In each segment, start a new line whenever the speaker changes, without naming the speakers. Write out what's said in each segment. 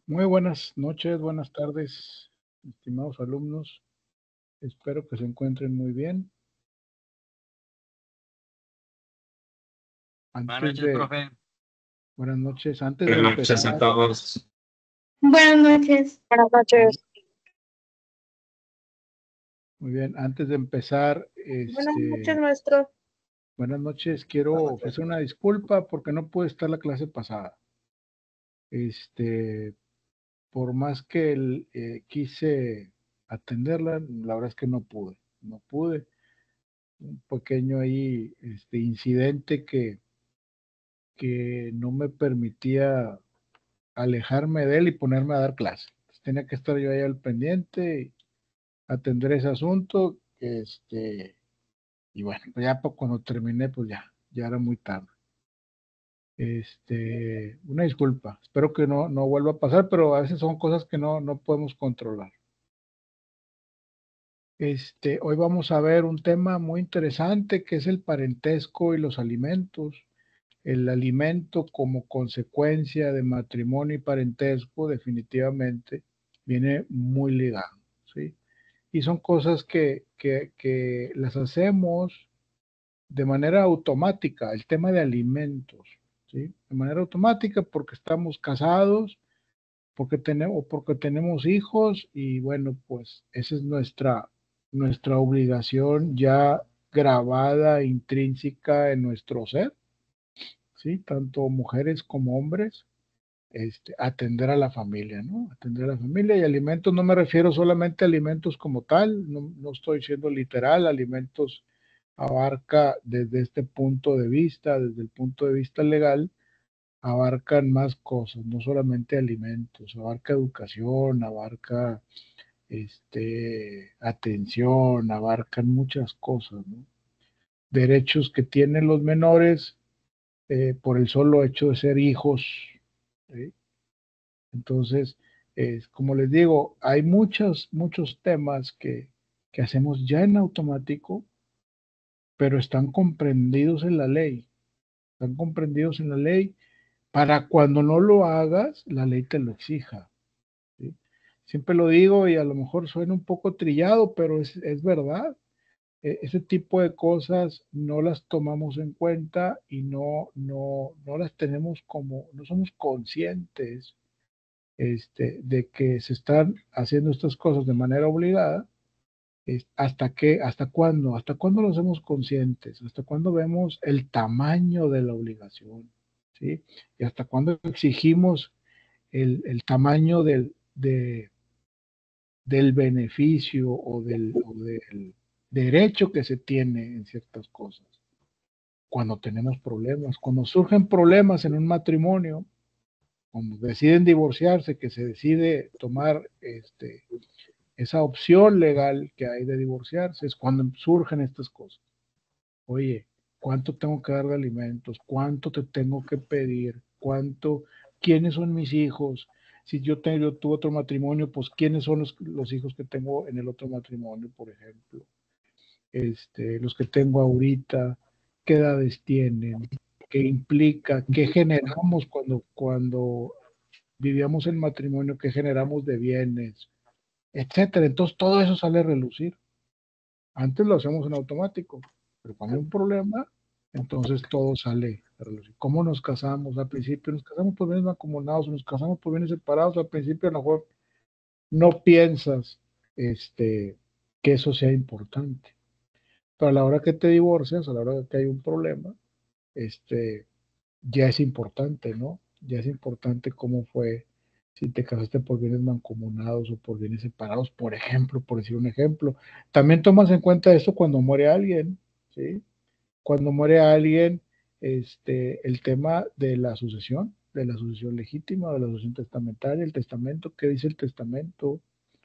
Muy buenas noches, buenas tardes, estimados alumnos. Espero que se encuentren muy bien.
Buenas
Antes
noches,
de,
profe.
buenas noches, antes de
Buenas noches a
empezar,
todos.
Buenas noches.
Buenas noches.
muy bien, antes de empezar,
Buenas noches, maestro.
buenas noches, quiero ofrecer una disculpa porque no pude estar la clase pasada. Por más que quise atenderla, la verdad es que no pude. Un pequeño ahí, incidente que no me permitía alejarme de él y ponerme a dar clase. Entonces, tenía que estar yo ahí al pendiente y atender ese asunto. Y bueno, pues ya cuando terminé, pues ya era muy tarde. Una disculpa, espero que no vuelva a pasar, pero a veces son cosas que no podemos controlar. Hoy vamos a ver un tema muy interesante que es el parentesco y los alimentos. El alimento como consecuencia de matrimonio y parentesco definitivamente viene muy ligado, ¿sí? Y son cosas que las hacemos de manera automática, el tema de alimentos, ¿sí? De manera automática porque estamos casados, porque tenemos hijos y bueno, pues esa es nuestra obligación ya grabada, intrínseca en nuestro ser, ¿sí? Tanto mujeres como hombres, atender a la familia, ¿no? Atender a la familia y alimentos, no me refiero solamente a alimentos como tal, no estoy siendo literal, alimentos abarca desde este punto de vista, desde el punto de vista legal, abarcan más cosas, no solamente alimentos, abarca educación, abarca atención, abarcan muchas cosas, ¿no? Derechos que tienen los menores por el solo hecho de ser hijos, ¿sí? Entonces, como les digo, hay muchos temas que hacemos ya en automático, pero están comprendidos en la ley. Están comprendidos en la ley para cuando no lo hagas, la ley te lo exija, ¿sí? Siempre lo digo y a lo mejor suena un poco trillado, pero es verdad. Ese tipo de cosas no las tomamos en cuenta y no las tenemos como, no somos conscientes de que se están haciendo estas cosas de manera obligada. ¿Hasta cuándo lo hacemos conscientes? ¿Hasta cuándo vemos el tamaño de la obligación? ¿Sí? Y hasta cuándo exigimos el tamaño del beneficio o del derecho que se tiene en ciertas cosas. Cuando tenemos problemas, cuando surgen problemas en un matrimonio, cuando deciden divorciarse, que se decide tomar esa opción legal que hay de divorciarse, es cuando surgen estas cosas. Oye, ¿cuánto tengo que dar de alimentos? ¿Cuánto te tengo que pedir? ¿Quiénes son mis hijos? Si yo tuve otro matrimonio, pues ¿quiénes son los hijos que tengo en el otro matrimonio, por ejemplo? Los que tengo ahorita, ¿qué edades tienen? ¿Qué implica? ¿Qué generamos cuando vivíamos en matrimonio? ¿Qué generamos de bienes? Etcétera. Entonces todo eso sale a relucir. Antes lo hacemos en automático, pero cuando hay un problema, entonces todo sale a relucir. ¿Cómo nos casamos? Al principio nos casamos por bienes acumulados, nos casamos por bienes separados. Al principio a lo mejor no piensas que eso sea importante. Pero a la hora que te divorcias, a la hora que hay un problema, ya es importante, ¿no? Ya es importante cómo fue, si te casaste por bienes mancomunados o por bienes separados, por ejemplo, por decir un ejemplo. También tomas en cuenta esto cuando muere alguien, ¿sí? Cuando muere alguien, el tema de la sucesión legítima, de la sucesión testamentaria, el testamento, ¿qué dice el testamento?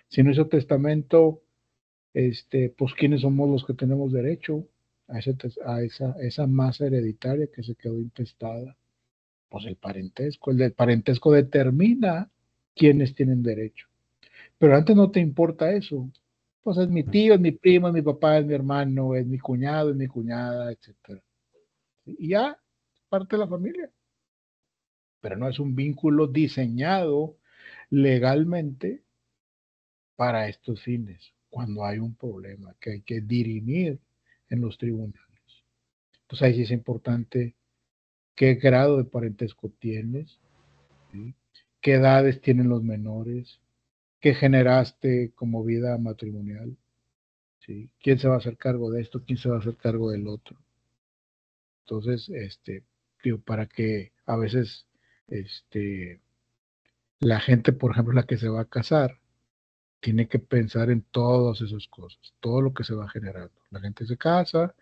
Si no hizo testamento, pues quiénes somos los que tenemos derecho a esa masa hereditaria que se quedó intestada. Pues el parentesco determina quiénes tienen derecho. Pero antes no te importa eso. Pues es mi tío, es mi primo, es mi papá, es mi hermano, es mi cuñado, es mi cuñada, etcétera. Y ya, parte de la familia. Pero no es un vínculo diseñado legalmente para estos fines, cuando hay un problema que hay que dirimir en los tribunales. Entonces ahí sí es importante qué grado de parentesco tienes, ¿sí? Qué edades tienen los menores, qué generaste como vida matrimonial, ¿sí? ¿Quién se va a hacer cargo de esto? ¿Quién se va a hacer cargo del otro? Entonces, digo, para que a veces, la gente, por ejemplo, la que se va a casar, tiene que pensar en todas esas cosas, todo lo que se va generando. La gente se casa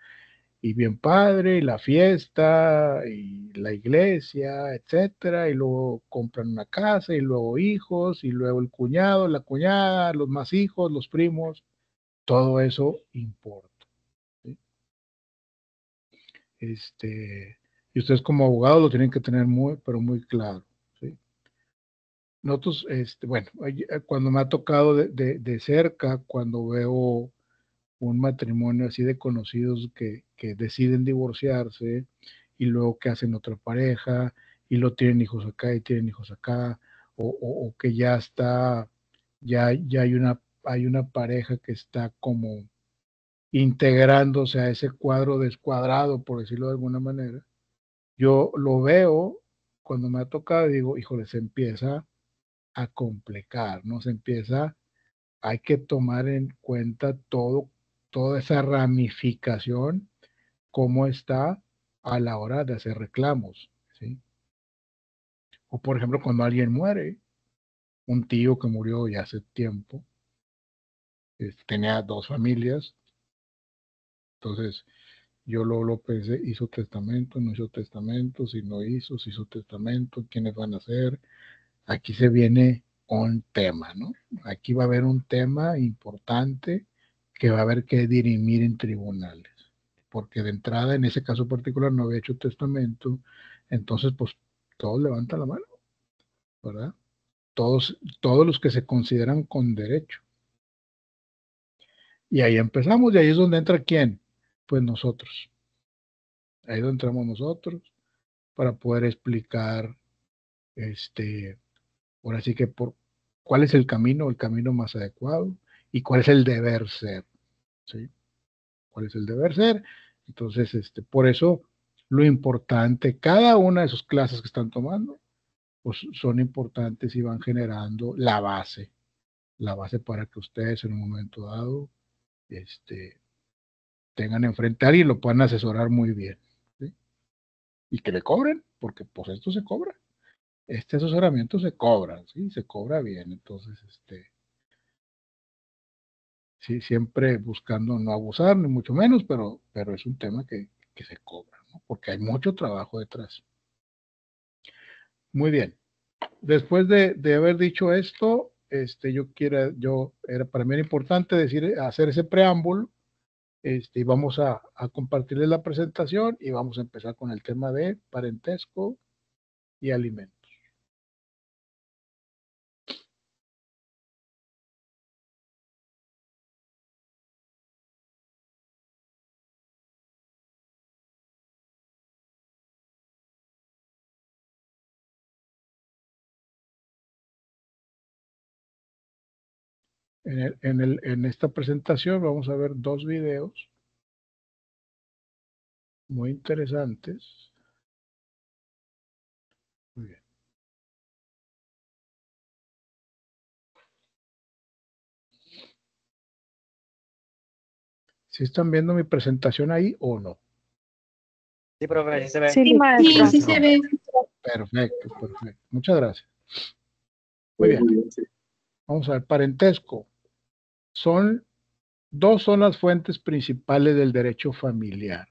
y bien padre, y la fiesta, y la iglesia, etcétera, y luego compran una casa, y luego hijos, y luego el cuñado, la cuñada, los más hijos, los primos, todo eso importa, ¿sí? Y ustedes como abogados lo tienen que tener muy, pero muy claro, ¿sí? Nosotros, bueno, cuando me ha tocado de cerca, cuando veo un matrimonio así de conocidos que deciden divorciarse y luego que hacen otra pareja y lo tienen hijos acá y tienen hijos acá, o que ya está, ya hay una pareja que está como integrándose a ese cuadro descuadrado, por decirlo de alguna manera. Yo lo veo cuando me ha tocado y digo, híjole, se empieza a complicar, ¿no? Se empieza, hay que tomar en cuenta toda esa ramificación, cómo está a la hora de hacer reclamos, ¿sí? O por ejemplo, cuando alguien muere, un tío que murió ya hace tiempo, tenía dos familias, entonces yo lo pensé, hizo testamento, no hizo testamento, si no hizo, si hizo testamento, quiénes van a hacer. Aquí se viene un tema, ¿no? Aquí va a haber un tema importante que va a haber que dirimir en tribunales, porque de entrada, en ese caso particular, no había hecho testamento, entonces, pues, todos levantan la mano, ¿verdad? Todos los que se consideran con derecho. Y ahí empezamos, y ahí es donde entra ¿quién? Pues nosotros. Ahí es donde entramos nosotros para poder explicar, ahora sí que por cuál es el camino más adecuado y cuál es el deber ser, ¿sí? ¿Cuál es el deber ser? Entonces, por eso lo importante, cada una de sus clases que están tomando, pues son importantes y van generando la base para que ustedes en un momento dado, tengan enfrente a alguien y lo puedan asesorar muy bien, ¿sí? Y que le cobren, porque pues esto se cobra. Este asesoramiento se cobra, ¿sí? Se cobra bien. Entonces, sí, siempre buscando no abusar, ni mucho menos, pero es un tema que se cobra, ¿no? Porque hay mucho trabajo detrás. Muy bien. Después de haber dicho esto, para mí era importante hacer ese preámbulo, y vamos a compartirles la presentación y vamos a empezar con el tema de parentesco y alimentos. En esta presentación vamos a ver dos videos muy interesantes. Muy bien. ¿Sí están viendo mi presentación ahí o no?
Sí, profe, sí se ve.
Sí, maestro. Sí, sí se ve.
Perfecto, perfecto. Muchas gracias. Muy bien. Vamos a ver, parentesco. Dos son las fuentes principales del derecho familiar.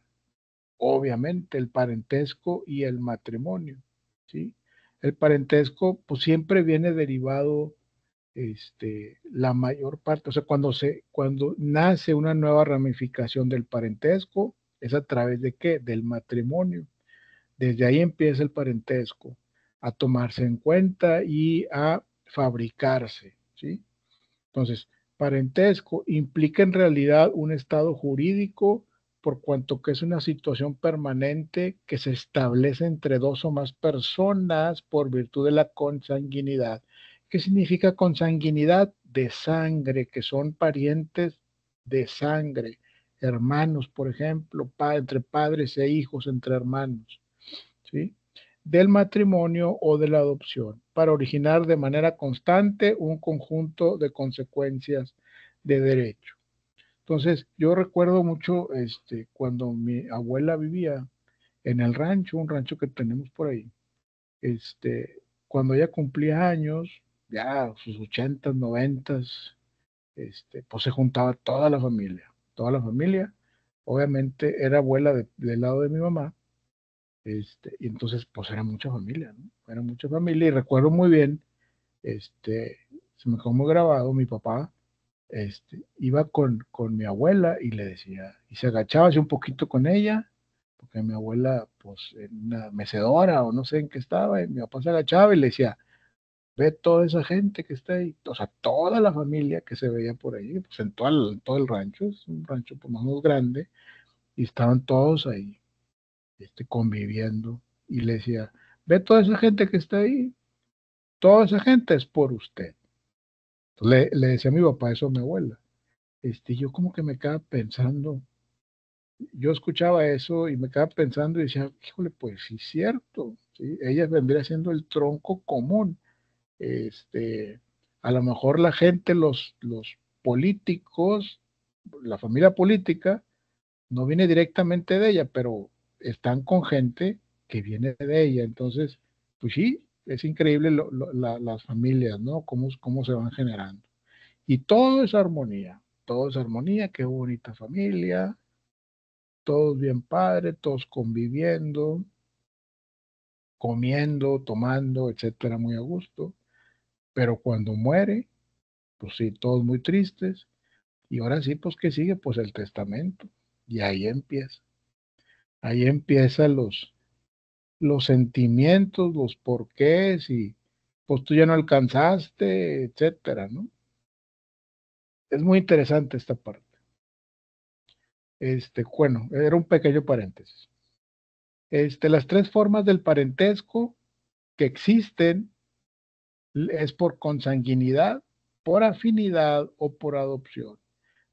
Obviamente el parentesco y el matrimonio, ¿sí? El parentesco pues siempre viene derivado, la mayor parte, o sea, cuando nace una nueva ramificación del parentesco, es a través de ¿qué? Del matrimonio. Desde ahí empieza el parentesco a tomarse en cuenta y a fabricarse, ¿sí? Entonces, parentesco implica en realidad un estado jurídico por cuanto que es una situación permanente que se establece entre dos o más personas por virtud de la consanguinidad ¿Qué significa consanguinidad? De sangre, que son parientes de sangre, hermanos, por ejemplo, entre padres e hijos, entre hermanos, ¿sí? Del matrimonio o de la adopción, para originar de manera constante un conjunto de consecuencias de derecho. Entonces, yo recuerdo mucho cuando mi abuela vivía en el rancho, un rancho que tenemos por ahí, cuando ella cumplía años, ya sus 80, 90, pues se juntaba toda la familia, obviamente era abuela del lado de mi mamá, y entonces pues era mucha familia, ¿no? Era mucha familia y recuerdo muy bien, se me quedó muy grabado, mi papá, iba con mi abuela y le decía, y se agachaba así un poquito con ella, porque mi abuela, pues, en una mecedora o no sé en qué estaba, y mi papá se agachaba y le decía, ve toda esa gente que está ahí, o sea, toda la familia que se veía por ahí, pues en todo el rancho, es un rancho pues, más o menos grande, y estaban todos ahí, conviviendo, y le decía, ve toda esa gente que está ahí, toda esa gente es por usted. Entonces, le decía a mi papá eso a mi abuela. Yo como que me quedaba pensando, yo escuchaba eso y me quedaba pensando y decía, híjole, pues sí es cierto, ¿sí? Ella vendría siendo el tronco común. Este, a lo mejor la gente, los políticos, la familia política, no viene directamente de ella, pero están con gente que viene de ella. Entonces, pues sí, es increíble las familias, ¿no? Cómo se van generando. Y todo es armonía, qué bonita familia, todos bien padres, todos conviviendo, comiendo, tomando, etcétera, muy a gusto. Pero cuando muere, pues sí, todos muy tristes. Y ahora sí, pues, ¿qué sigue? Pues el testamento. Y ahí empieza. Ahí empiezan los sentimientos, los porqués, y pues tú ya no alcanzaste, etcétera, ¿no? Es muy interesante esta parte. Bueno, era un pequeño paréntesis. Las tres formas del parentesco que existen es por consanguinidad, por afinidad o por adopción.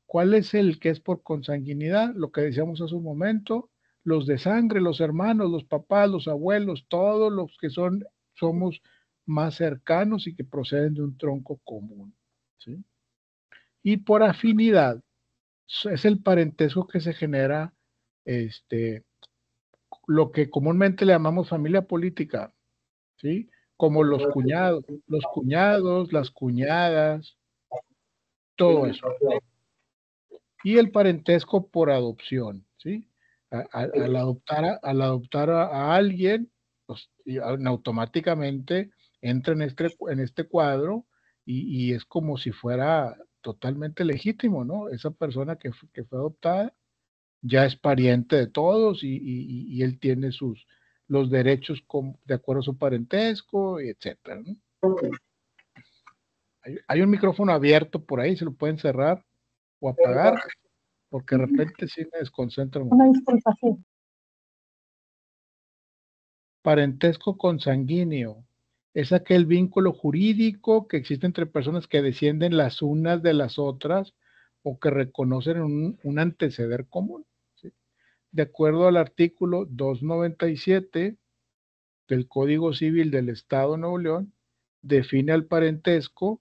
¿Cuál es el que es por consanguinidad? Lo que decíamos hace un momento, los de sangre, los hermanos, los papás, los abuelos, todos los que somos más cercanos y que proceden de un tronco común, ¿sí? Y por afinidad, es el parentesco que se genera, lo que comúnmente le llamamos familia política, ¿sí? Como los cuñados, las cuñadas, todo eso. Y el parentesco por adopción, ¿sí? Al adoptar a alguien, pues, automáticamente entra en este cuadro y es como si fuera totalmente legítimo, ¿no? Esa persona que fue adoptada ya es pariente de todos y él tiene los derechos de acuerdo a su parentesco, etcétera, ¿no? Hay un micrófono abierto por ahí, se lo pueden cerrar o apagar, porque de repente sí me desconcentra mucho.
Una disculpa, sí.
Parentesco consanguíneo es aquel vínculo jurídico que existe entre personas que descienden las unas de las otras o que reconocen un anteceder común, ¿sí? De acuerdo al artículo 297 del Código Civil del Estado de Nuevo León, define el parentesco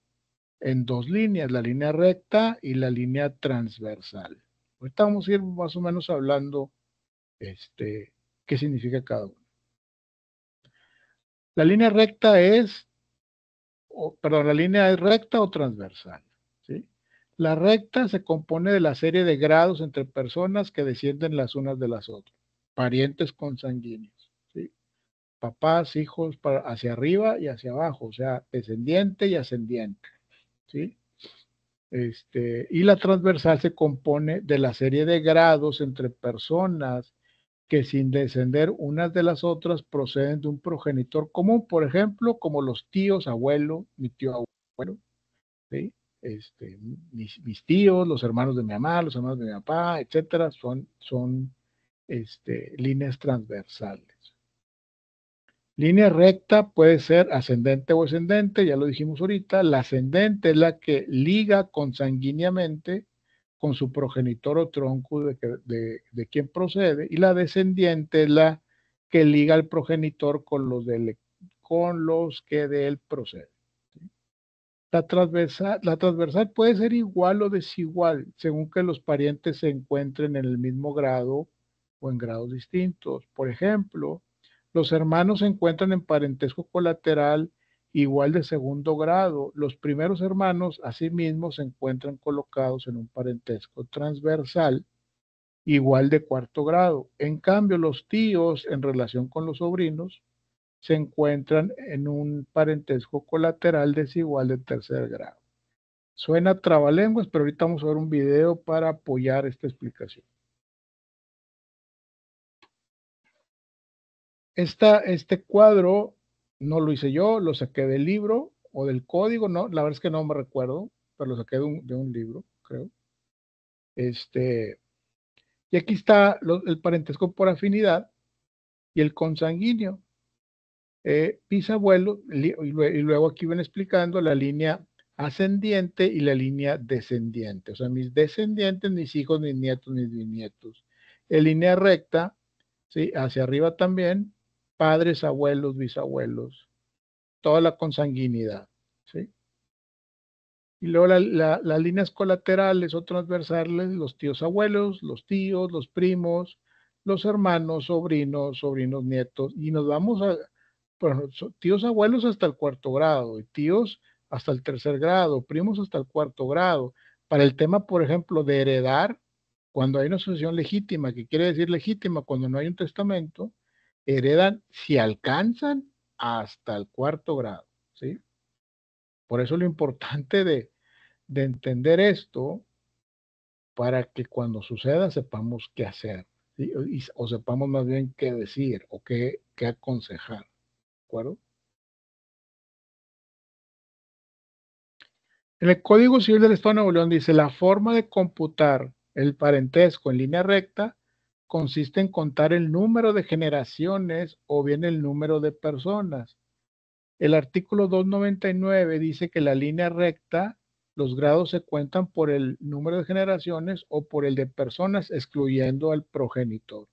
en dos líneas, la línea recta y la línea transversal. Ahorita vamos a ir más o menos hablando qué significa cada uno. La línea recta la línea es recta o transversal, ¿sí? La recta se compone de la serie de grados entre personas que descienden las unas de las otras, parientes consanguíneos, ¿sí? Papás, hijos, hacia arriba y hacia abajo, o sea, descendiente y ascendiente, ¿sí? Y la transversal se compone de la serie de grados entre personas que sin descender unas de las otras proceden de un progenitor común, por ejemplo, como los tíos, abuelo, mi tío abuelo, ¿sí? Mis tíos, los hermanos de mi mamá, los hermanos de mi papá, etcétera, son líneas transversales. Línea recta puede ser ascendente o descendente, ya lo dijimos ahorita. La ascendente es la que liga consanguíneamente con su progenitor o tronco de quien procede, y la descendiente es la que liga al progenitor con los que de él proceden. La transversal puede ser igual o desigual, según que los parientes se encuentren en el mismo grado o en grados distintos. Por ejemplo, los hermanos se encuentran en parentesco colateral igual de segundo grado. Los primeros hermanos, asimismo, se encuentran colocados en un parentesco transversal igual de cuarto grado. En cambio, los tíos, en relación con los sobrinos, se encuentran en un parentesco colateral desigual de tercer grado. Suena trabalenguas, pero ahorita vamos a ver un video para apoyar esta explicación. Este cuadro no lo hice yo, lo saqué del libro o del código, no, la verdad es que no me recuerdo, pero lo saqué de un libro, creo. Y aquí está el parentesco por afinidad y el consanguíneo. Bisabuelo, y luego aquí ven explicando la línea ascendiente y la línea descendiente. O sea, mis descendientes, mis hijos, mis nietos, mis bisnietos. En línea recta, ¿sí? Hacia arriba también, padres, abuelos, bisabuelos, toda la consanguinidad, ¿sí? Y luego las líneas colaterales o transversales, los tíos abuelos, los tíos, los primos, los hermanos, sobrinos, nietos, y nos vamos a, bueno, tíos abuelos hasta el cuarto grado, y tíos hasta el tercer grado, primos hasta el cuarto grado. Para el tema, por ejemplo, de heredar, cuando hay una sucesión legítima, que quiere decir legítima cuando no hay un testamento, heredan si alcanzan hasta el cuarto grado, ¿sí? Por eso lo importante de entender esto para que cuando suceda sepamos qué hacer, ¿sí? O sepamos más bien qué decir o qué aconsejar, ¿de acuerdo? En el Código Civil del Estado de Nuevo León dice, la forma de computar el parentesco en línea recta consiste en contar el número de generaciones o bien el número de personas. El artículo 299 dice que la línea recta, los grados se cuentan por el número de generaciones o por el de personas, excluyendo al progenitor.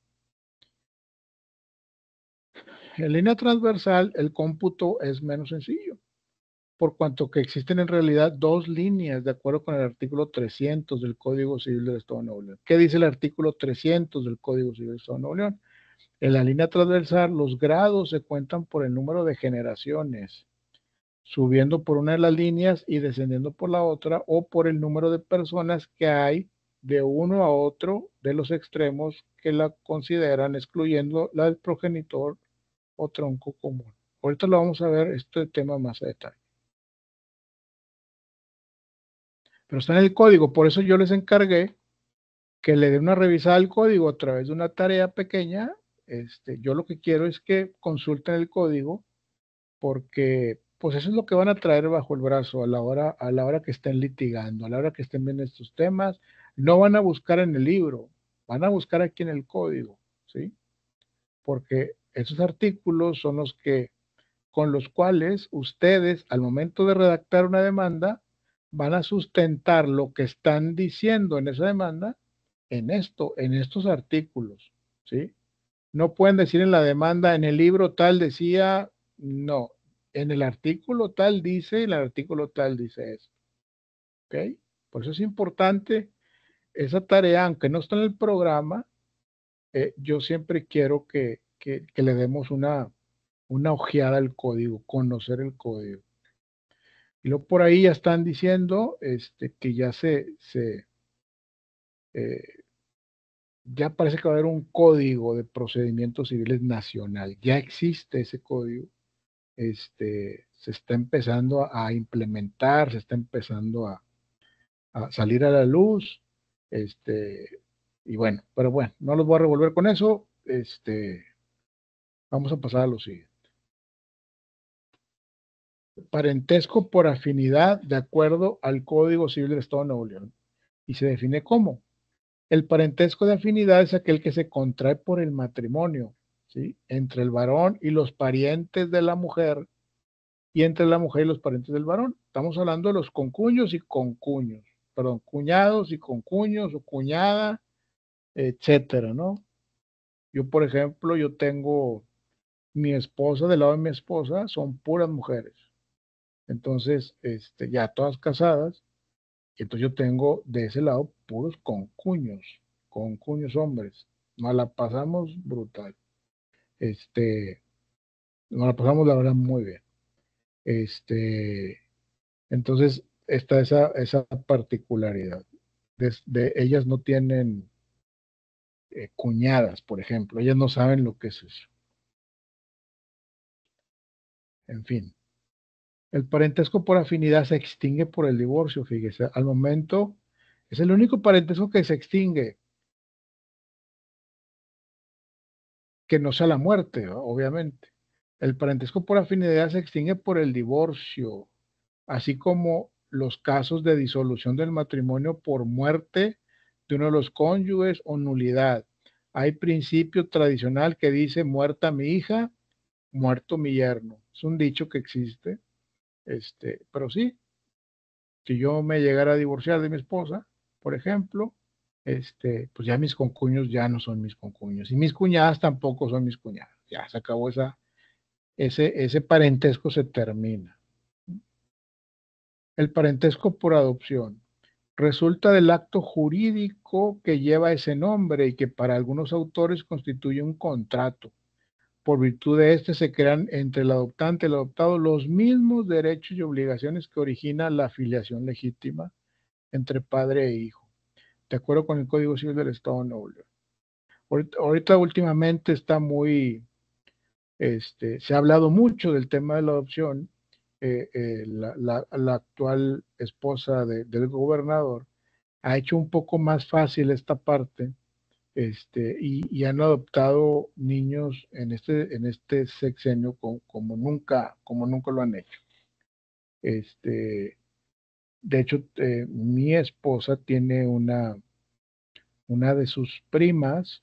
En línea transversal, el cómputo es menos sencillo, por cuanto que existen en realidad dos líneas, de acuerdo con el artículo 300 del Código Civil del Estado de Nuevo León. ¿Qué dice el artículo 300 del Código Civil del Estado de Nuevo León? En la línea transversal, los grados se cuentan por el número de generaciones, subiendo por una de las líneas y descendiendo por la otra, o por el número de personas que hay de uno a otro de los extremos que la consideran, excluyendo la del progenitor o tronco común. Ahorita lo vamos a ver este tema más a detalle. Pero está en el código, por eso yo les encargué que le den una revisada al código a través de una tarea pequeña. Yo lo que quiero es que consulten el código, porque pues eso es lo que van a traer bajo el brazo a la hora que estén litigando, a la hora que estén viendo estos temas. No van a buscar en el libro, van a buscar aquí en el código, ¿sí? Porque esos artículos son los que, con los cuales ustedes, al momento de redactar una demanda, van a sustentar lo que están diciendo en esa demanda en estos artículos, ¿sí? No pueden decir en la demanda, en el libro tal decía, no, en el artículo tal dice, en el artículo tal dice eso, ¿ok? Por eso es importante esa tarea, aunque no está en el programa, yo siempre quiero que le demos una ojeada al código, conocer el código. Y luego por ahí ya están diciendo que ya ya parece que va a haber un código de procedimientos civiles nacional. Ya existe ese código. Se está empezando a implementar, se está empezando a salir a la luz. Y bueno, pero bueno, no los voy a revolver con eso. Vamos a pasar a lo siguiente. Parentesco por afinidad de acuerdo al Código Civil del Estado de Nuevo León. Y se define como: el parentesco de afinidad es aquel que se contrae por el matrimonio, ¿sí? Entre el varón y los parientes de la mujer, y entre la mujer y los parientes del varón. Estamos hablando de los concuños y concuños, perdón, cuñados y concuños o cuñada, etcétera, ¿no? Yo, por ejemplo, yo tengo mi esposa, del lado de mi esposa, son puras mujeres. Entonces, ya todas casadas, y entonces yo tengo de ese lado puros concuños hombres. Nos la pasamos brutal. Nos la pasamos la verdad muy bien. Entonces está esa particularidad. Ellas no tienen cuñadas, por ejemplo. Ellas no saben lo que es eso. En fin. El parentesco por afinidad se extingue por el divorcio, fíjese. Al momento es el único parentesco que se extingue, que no sea la muerte, ¿no? Obviamente. El parentesco por afinidad se extingue por el divorcio, así como los casos de disolución del matrimonio por muerte de uno de los cónyuges o nulidad. Hay principio tradicional que dice muerta mi hija, muerto mi yerno. Es un dicho que existe, pero sí, si yo me llegara a divorciar de mi esposa, por ejemplo, pues ya mis concuños ya no son mis concuños y mis cuñadas tampoco son mis cuñadas. Ya se acabó ese parentesco se termina. El parentesco por adopción resulta del acto jurídico que lleva ese nombre y que para algunos autores constituye un contrato. Por virtud de este se crean entre el adoptante y el adoptado los mismos derechos y obligaciones que origina la filiación legítima entre padre e hijo, de acuerdo con el Código Civil del Estado de Nuevo León. Ahorita últimamente está se ha hablado mucho del tema de la adopción. La actual esposa del gobernador ha hecho un poco más fácil esta parte, y han adoptado niños en este sexenio como nunca lo han hecho. De hecho, mi esposa tiene una de sus primas,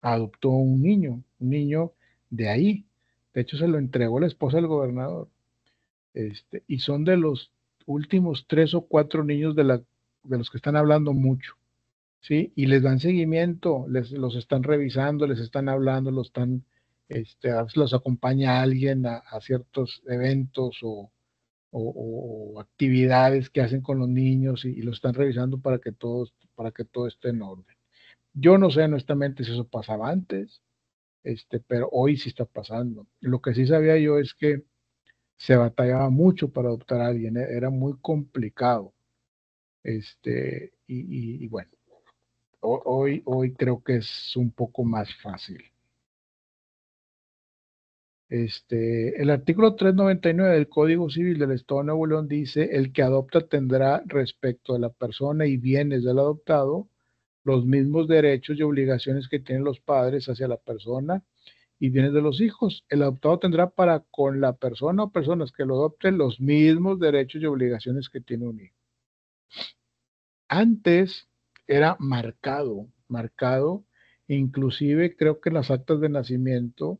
adoptó un niño de ahí. De hecho, se lo entregó la esposa del gobernador. Y son de los últimos 3 o 4 niños de los que están hablando mucho, ¿sí? Y les dan seguimiento, los están revisando, les están hablando, a veces los acompaña alguien a ciertos eventos o actividades que hacen con los niños y los están revisando para que todo esté en orden. Yo no sé honestamente si eso pasaba antes, pero hoy sí está pasando. Lo que sí sabía yo es que se batallaba mucho para adoptar a alguien, era muy complicado. Y bueno, hoy creo que es un poco más fácil. El artículo 399 del Código Civil del Estado de Nuevo León dice: el que adopta tendrá respecto de la persona y bienes del adoptado los mismos derechos y obligaciones que tienen los padres hacia la persona y bienes de los hijos. El adoptado tendrá para con la persona o personas que lo adopten los mismos derechos y obligaciones que tiene un hijo. Antes era marcado, inclusive creo que en las actas de nacimiento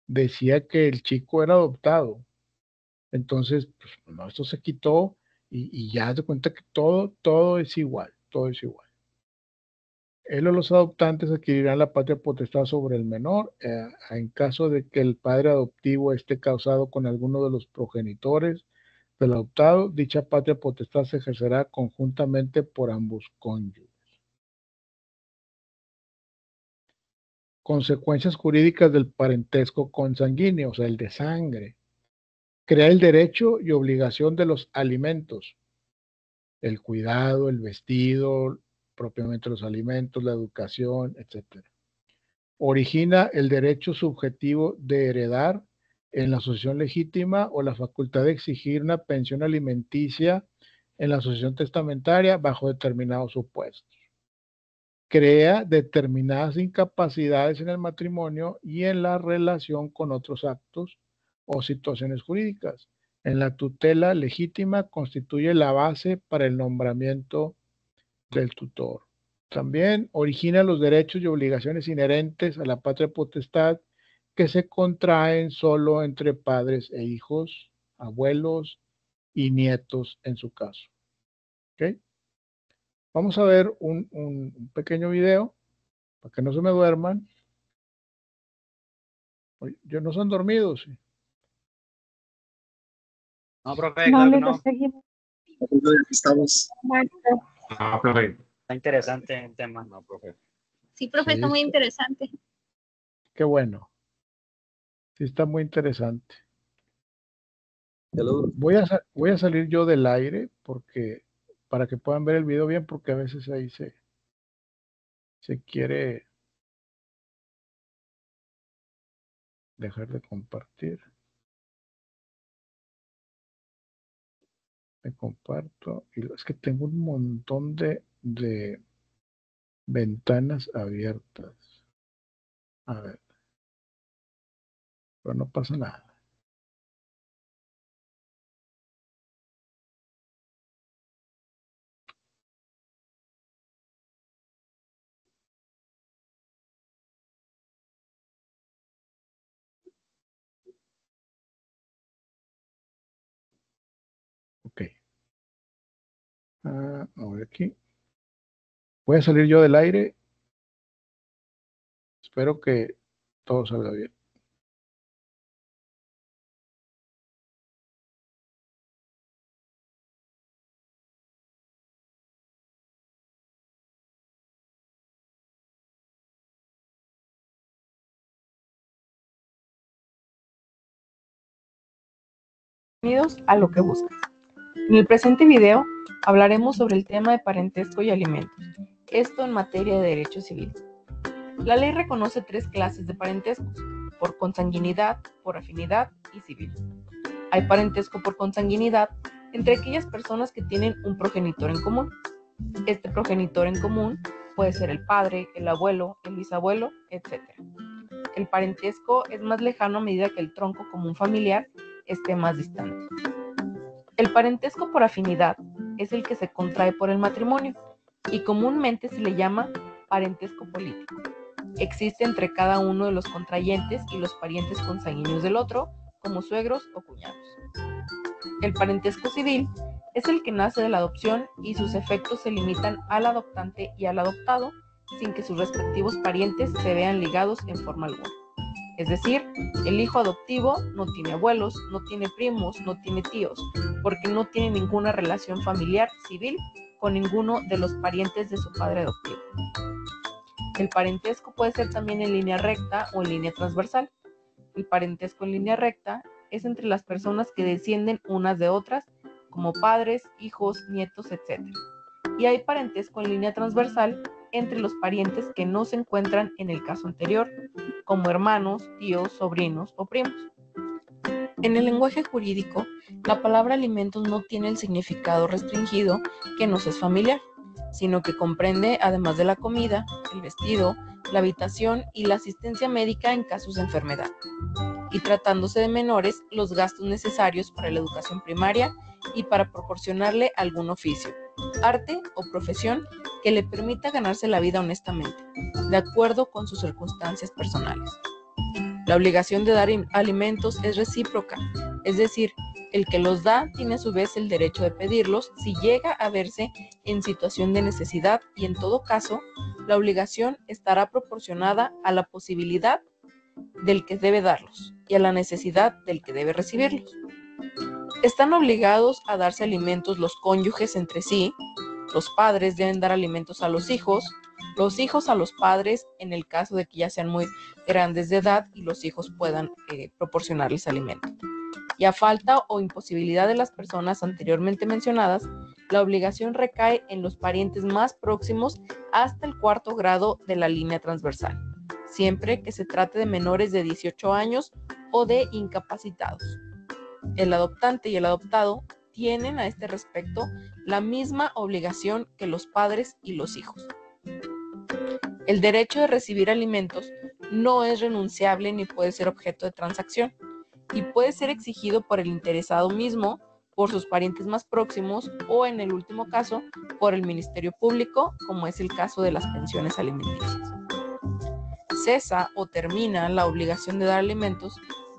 decía que el chico era adoptado. Entonces, pues, no, esto se quitó y ya se cuenta que todo es igual, todo es igual. Él o los adoptantes adquirirán la patria potestad sobre el menor, en caso de que el padre adoptivo esté casado con alguno de los progenitores del adoptado. Dicha patria potestad se ejercerá conjuntamente por ambos cónyuges. Consecuencias jurídicas del parentesco consanguíneo, o sea, el de sangre. Crea el derecho y obligación de los alimentos, el cuidado, el vestido, propiamente los alimentos, la educación, etc. Origina el derecho subjetivo de heredar en la asociación legítima o la facultad de exigir una pensión alimenticia en la asociación testamentaria bajo determinados supuestos. Crea determinadas incapacidades en el matrimonio y en la relación con otros actos o situaciones jurídicas. En la tutela legítima constituye la base para el nombramiento del tutor. también origina los derechos y obligaciones inherentes a la patria potestad que se contraen solo entre padres e hijos, abuelos y nietos en su caso. ¿Ok? Vamos a ver un pequeño video para que no se me duerman. Oye, yo no son dormidos. ¿Sí?
No, profe,
No,
claro que
le
no.
seguimos.
Estamos.
No, profe. Está interesante el tema. No, profe.
Sí, profe, está muy interesante.
Qué bueno. Sí, está muy interesante.
Saludos.
Voy a salir yo del aire porque para que puedan ver el video bien, porque a veces ahí se quiere dejar de compartir. Me comparto y es que tengo un montón de ventanas abiertas. A ver, pero no pasa nada. Ok. A ver aquí. Voy a salir yo del aire. Espero que todo salga bien.
Bienvenidos a Lo que buscas. En el presente video hablaremos sobre el tema de parentesco y alimentos, esto en materia de derecho civil. La ley reconoce 3 clases de parentescos: por consanguinidad, por afinidad y civil. Hay parentesco por consanguinidad entre aquellas personas que tienen un progenitor en común. Este progenitor en común puede ser el padre, el abuelo, el bisabuelo, etc. El parentesco es más lejano a medida que el tronco común familiar esté más distante. El parentesco por afinidad es el que se contrae por el matrimonio y comúnmente se le llama parentesco político. Existe entre cada uno de los contrayentes y los parientes consanguíneos del otro, como suegros o cuñados. El parentesco civil es el que nace de la adopción y sus efectos se limitan al adoptante y al adoptado, sin que sus respectivos parientes se vean ligados en forma alguna. Es decir, el hijo adoptivo no tiene abuelos, no tiene primos, no tiene tíos, porque no tiene ninguna relación familiar civil con ninguno de los parientes de su padre adoptivo. El parentesco puede ser también en línea recta o en línea transversal. El parentesco en línea recta es entre las personas que descienden unas de otras, como padres, hijos, nietos, etc. Y hay parentesco en línea transversal entre los parientes que no se encuentran en el caso anterior, como hermanos, tíos, sobrinos o primos. En el lenguaje jurídico, la palabra alimentos no tiene el significado restringido que nos es familiar, sino que comprende, además de la comida, el vestido, la habitación y la asistencia médica en casos de enfermedad. Y tratándose de menores, los gastos necesarios para la educación primaria y para proporcionarle algún oficio, arte o profesión que le permita ganarse la vida honestamente, de acuerdo con sus circunstancias personales. La obligación de dar alimentos es recíproca, es decir, el que los da tiene a su vez el derecho de pedirlos si llega a verse en situación de necesidad y en todo caso, la obligación estará proporcionada a la posibilidad del que debe darlos y a la necesidad del que debe recibirlos. Están obligados a darse alimentos los cónyuges entre sí, los padres deben dar alimentos a los hijos a los padres en el caso de que ya sean muy grandes de edad y los hijos puedan proporcionarles alimento. Y a falta o imposibilidad de las personas anteriormente mencionadas, la obligación recae en los parientes más próximos hasta el 4º grado de la línea transversal, siempre que se trate de menores de 18 años o de incapacitados. El adoptante y el adoptado tienen a este respecto la misma obligación que los padres y los hijos. El derecho de recibir alimentos no es renunciable ni puede ser objeto de transacción y puede ser exigido por el interesado mismo por sus parientes más próximos o, en el último caso, por el Ministerio Público, como es el caso de las pensiones alimenticias. Cesa o termina la obligación de dar alimentos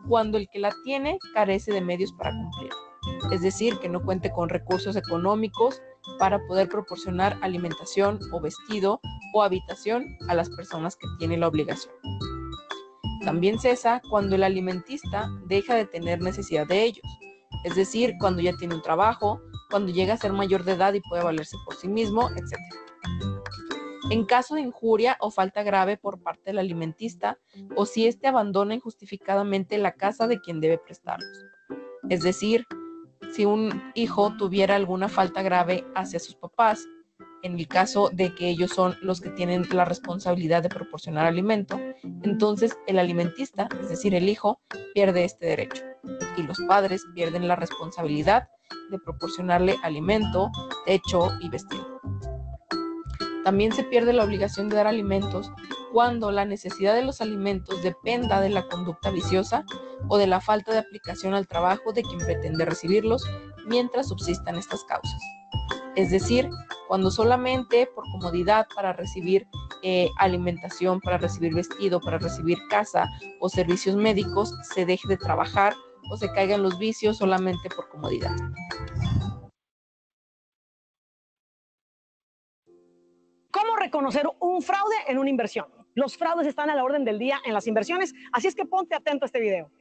cuando el que la tiene carece de medios para cumplir, es decir, que no cuente con recursos económicos para poder proporcionar alimentación o vestido o habitación a las personas que tiene la obligación. También cesa cuando el alimentista deja de tener necesidad de ellos, es decir, cuando ya tiene un trabajo, cuando llega a ser mayor de edad y puede valerse por sí mismo, etc. En caso de injuria o falta grave por parte del alimentista, o si éste abandona injustificadamente la casa de quien debe prestarlos. Es decir, si un hijo tuviera alguna falta grave hacia sus papás, en el caso de que ellos son los que tienen la responsabilidad de proporcionar alimento, entonces el alimentista, es decir, el hijo, pierde este derecho y los padres pierden la responsabilidad de proporcionarle alimento, techo y vestido. También se pierde la obligación de dar alimentos cuando la necesidad de los alimentos dependa de la conducta viciosa o de la falta de aplicación al trabajo de quien pretende recibirlos mientras subsistan estas causas. Es decir, cuando solamente por comodidad para recibir alimentación, para recibir vestido, para recibir casa o servicios médicos, se deje de trabajar o se caigan los vicios solamente por comodidad.
¿Cómo reconocer un fraude en una inversión? Los fraudes están a la orden del día en las inversiones, así es que ponte atento a este video.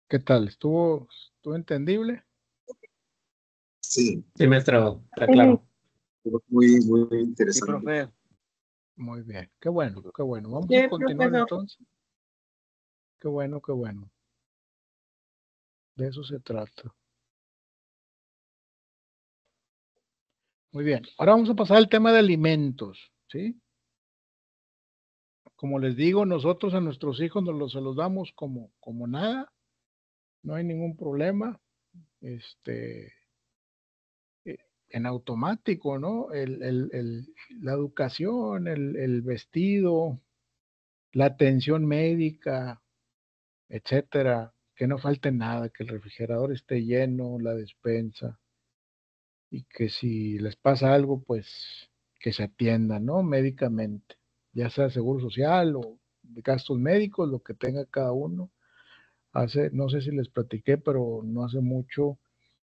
¿Qué tal? ¿Estuvo entendible?
Sí,
Sí, maestro, está claro.
muy
Sí,
interesante.
profe.
Muy bien, qué bueno, qué bueno. Vamos
Sí,
a continuar
profesor.
entonces. Qué bueno, qué bueno. De eso se trata. Muy bien, ahora vamos a pasar al tema de alimentos, ¿sí? Como les digo, nosotros a nuestros hijos se los damos como nada, no hay ningún problema, en automático, ¿no? La educación, el vestido, la atención médica, etcétera, que no falte nada, que el refrigerador esté lleno, la despensa, y que si les pasa algo, pues que se atiendan, ¿no? Médicamente, ya sea seguro social o de gastos médicos, lo que tenga cada uno. No sé si les platiqué, pero no hace mucho,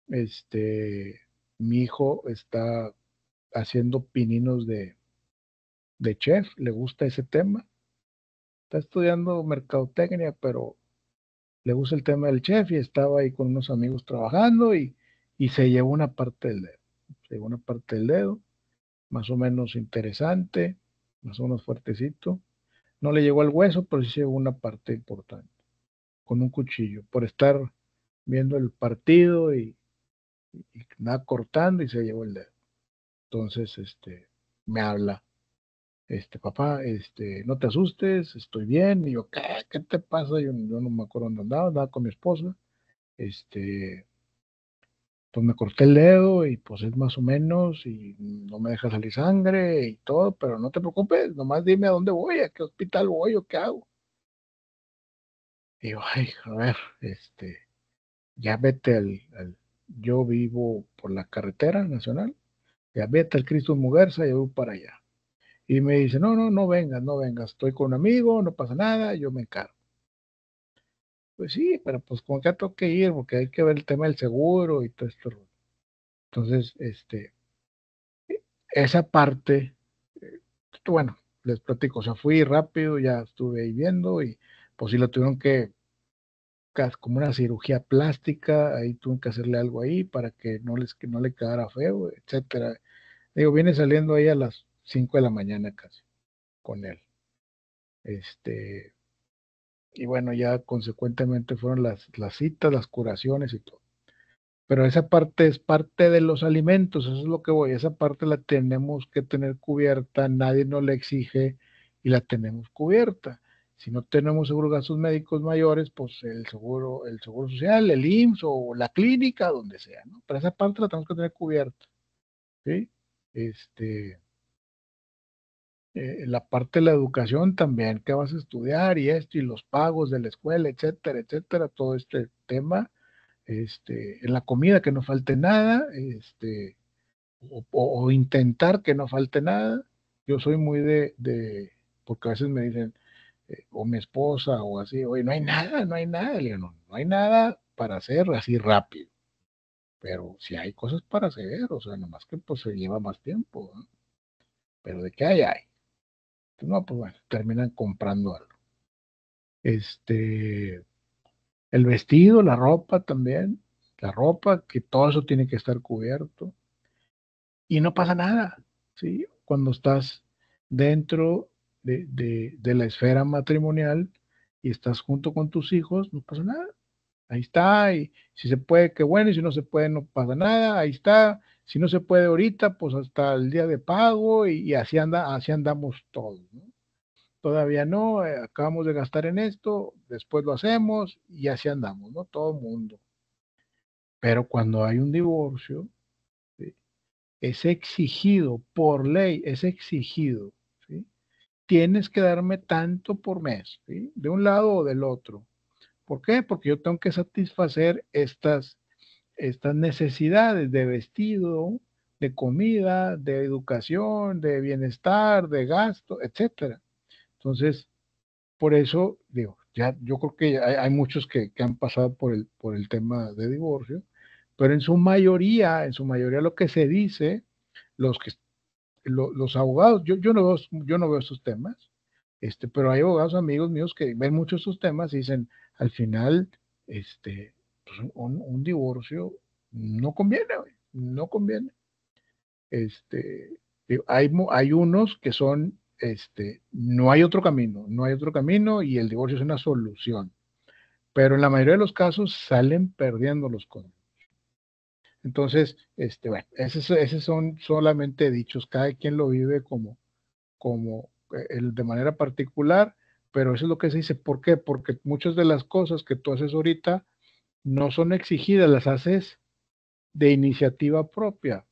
mi hijo está haciendo pininos de chef, le gusta ese tema, está estudiando mercadotecnia, pero le gusta el tema del chef y estaba ahí con unos amigos trabajando y se llevó una parte del dedo, se llevó una parte del dedo, más o menos interesante, más o menos fuertecito, no le llegó al hueso, pero sí se llevó una parte importante, con un cuchillo, por estar viendo el partido y nada cortando y se llevó el dedo. Entonces, me habla, papá, no te asustes, estoy bien. Y yo, ¿qué te pasa? Yo no me acuerdo dónde andaba con mi esposa. Pues me corté el dedo y pues es más o menos y no me deja salir sangre y todo, pero no te preocupes, nomás dime a dónde voy, a qué hospital voy o qué hago. Y yo, ay, a ver, ya vete yo vivo por la carretera nacional, ya vete al Cristo Muguerza y yo voy para allá. Y me dice, no vengas, no vengas, estoy con un amigo, no pasa nada, yo me encargo. Pues sí, pero pues como que tengo que ir porque hay que ver el tema del seguro y todo esto. Entonces, esa parte, eh, bueno, les platico, o sea, fui rápido, ya estuve ahí viendo y pues sí lo tuvieron como una cirugía plástica, ahí tuvieron que hacerle algo ahí para que no le quedara feo, etcétera. Digo, viene saliendo ahí a las 5 de la mañana casi con él. Y bueno, ya consecuentemente fueron las citas, las curaciones y todo. Pero esa parte es parte de los alimentos, eso es lo que voy, esa parte la tenemos que tener cubierta, nadie nos la exige y la tenemos cubierta. Si no tenemos seguro de gastos médicos mayores, pues el seguro social, el IMSS o la clínica, donde sea, ¿no? Pero esa parte la tenemos que tener cubierta, ¿sí? La parte de la educación también, qué vas a estudiar y esto, y los pagos de la escuela, etcétera, etcétera, todo este tema, en la comida que no falte nada, o intentar que no falte nada. Yo soy muy porque a veces me dicen, o mi esposa o así, oye, no hay nada, no hay nada. Le digo, no, no hay nada para hacer así rápido, pero si hay cosas para hacer, o sea, nomás que pues se lleva más tiempo, ¿no? Pero de qué hay. No, pues bueno, terminan comprando algo. El vestido, la ropa también, la ropa, que todo eso tiene que estar cubierto. Y no pasa nada, ¿sí? Cuando estás dentro de la esfera matrimonial y estás junto con tus hijos, no pasa nada. Ahí está, y si se puede, qué bueno, y si no se puede, no pasa nada, ahí está. Si no se puede ahorita, pues hasta el día de pago, y así así andamos todos, ¿no? Todavía no, acabamos de gastar en esto, después lo hacemos y así andamos, ¿no? Todo el mundo. Pero cuando hay un divorcio, ¿sí? Es exigido por ley, es exigido, ¿sí? Tienes que darme tanto por mes, ¿sí? De un lado o del otro. ¿Por qué? Porque yo tengo que satisfacer estas necesidades de vestido, de comida, de educación, de bienestar, de gasto, etcétera. Entonces, por eso, digo, ya yo creo que hay muchos que han pasado por el tema de divorcio, pero en su mayoría lo que se dice, los que los abogados, yo no veo esos temas, pero hay abogados amigos míos que ven mucho esos temas y dicen, al final, pues un divorcio no conviene, güey, no conviene. Hay unos que son, no hay otro camino, no hay otro camino y el divorcio es una solución, pero en la mayoría de los casos salen perdiendo los cónyuges. Entonces, bueno, esos son solamente dichos, cada quien lo vive como de manera particular, pero eso es lo que se dice. ¿Por qué? Porque muchas de las cosas que tú haces ahorita no son exigidas, las haces de iniciativa propia.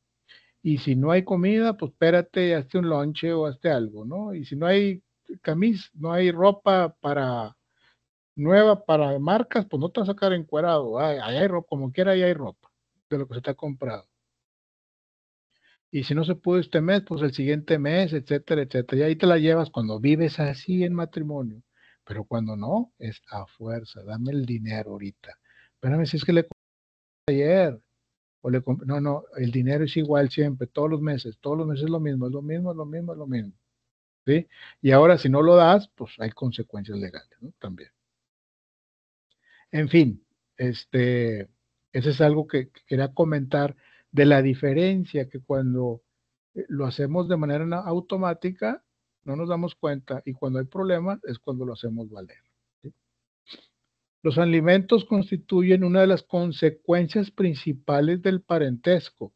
Y si no hay comida, pues espérate, hazte un lonche o hazte algo, ¿no? Y si no hay no hay ropa nueva para marcas, pues no te vas a sacar encuerado. Ahí hay ropa, como quiera, ahí hay ropa de lo que se te ha comprado. Y si no se pudo este mes, pues el siguiente mes, etcétera, etcétera. Y ahí te la llevas cuando vives así en matrimonio. Pero cuando no, es a fuerza. Dame el dinero ahorita. Espérame, si es que le compré ayer. No, no, el dinero es igual siempre, todos los meses es lo mismo, es lo mismo, es lo mismo, es lo mismo. ¿Sí? Y ahora, si no lo das, pues hay consecuencias legales, ¿no? También. En fin, ese es algo que quería comentar de la diferencia que cuando lo hacemos de manera automática, no nos damos cuenta, y cuando hay problemas es cuando lo hacemos valer, ¿sí? Los alimentos constituyen una de las consecuencias principales del parentesco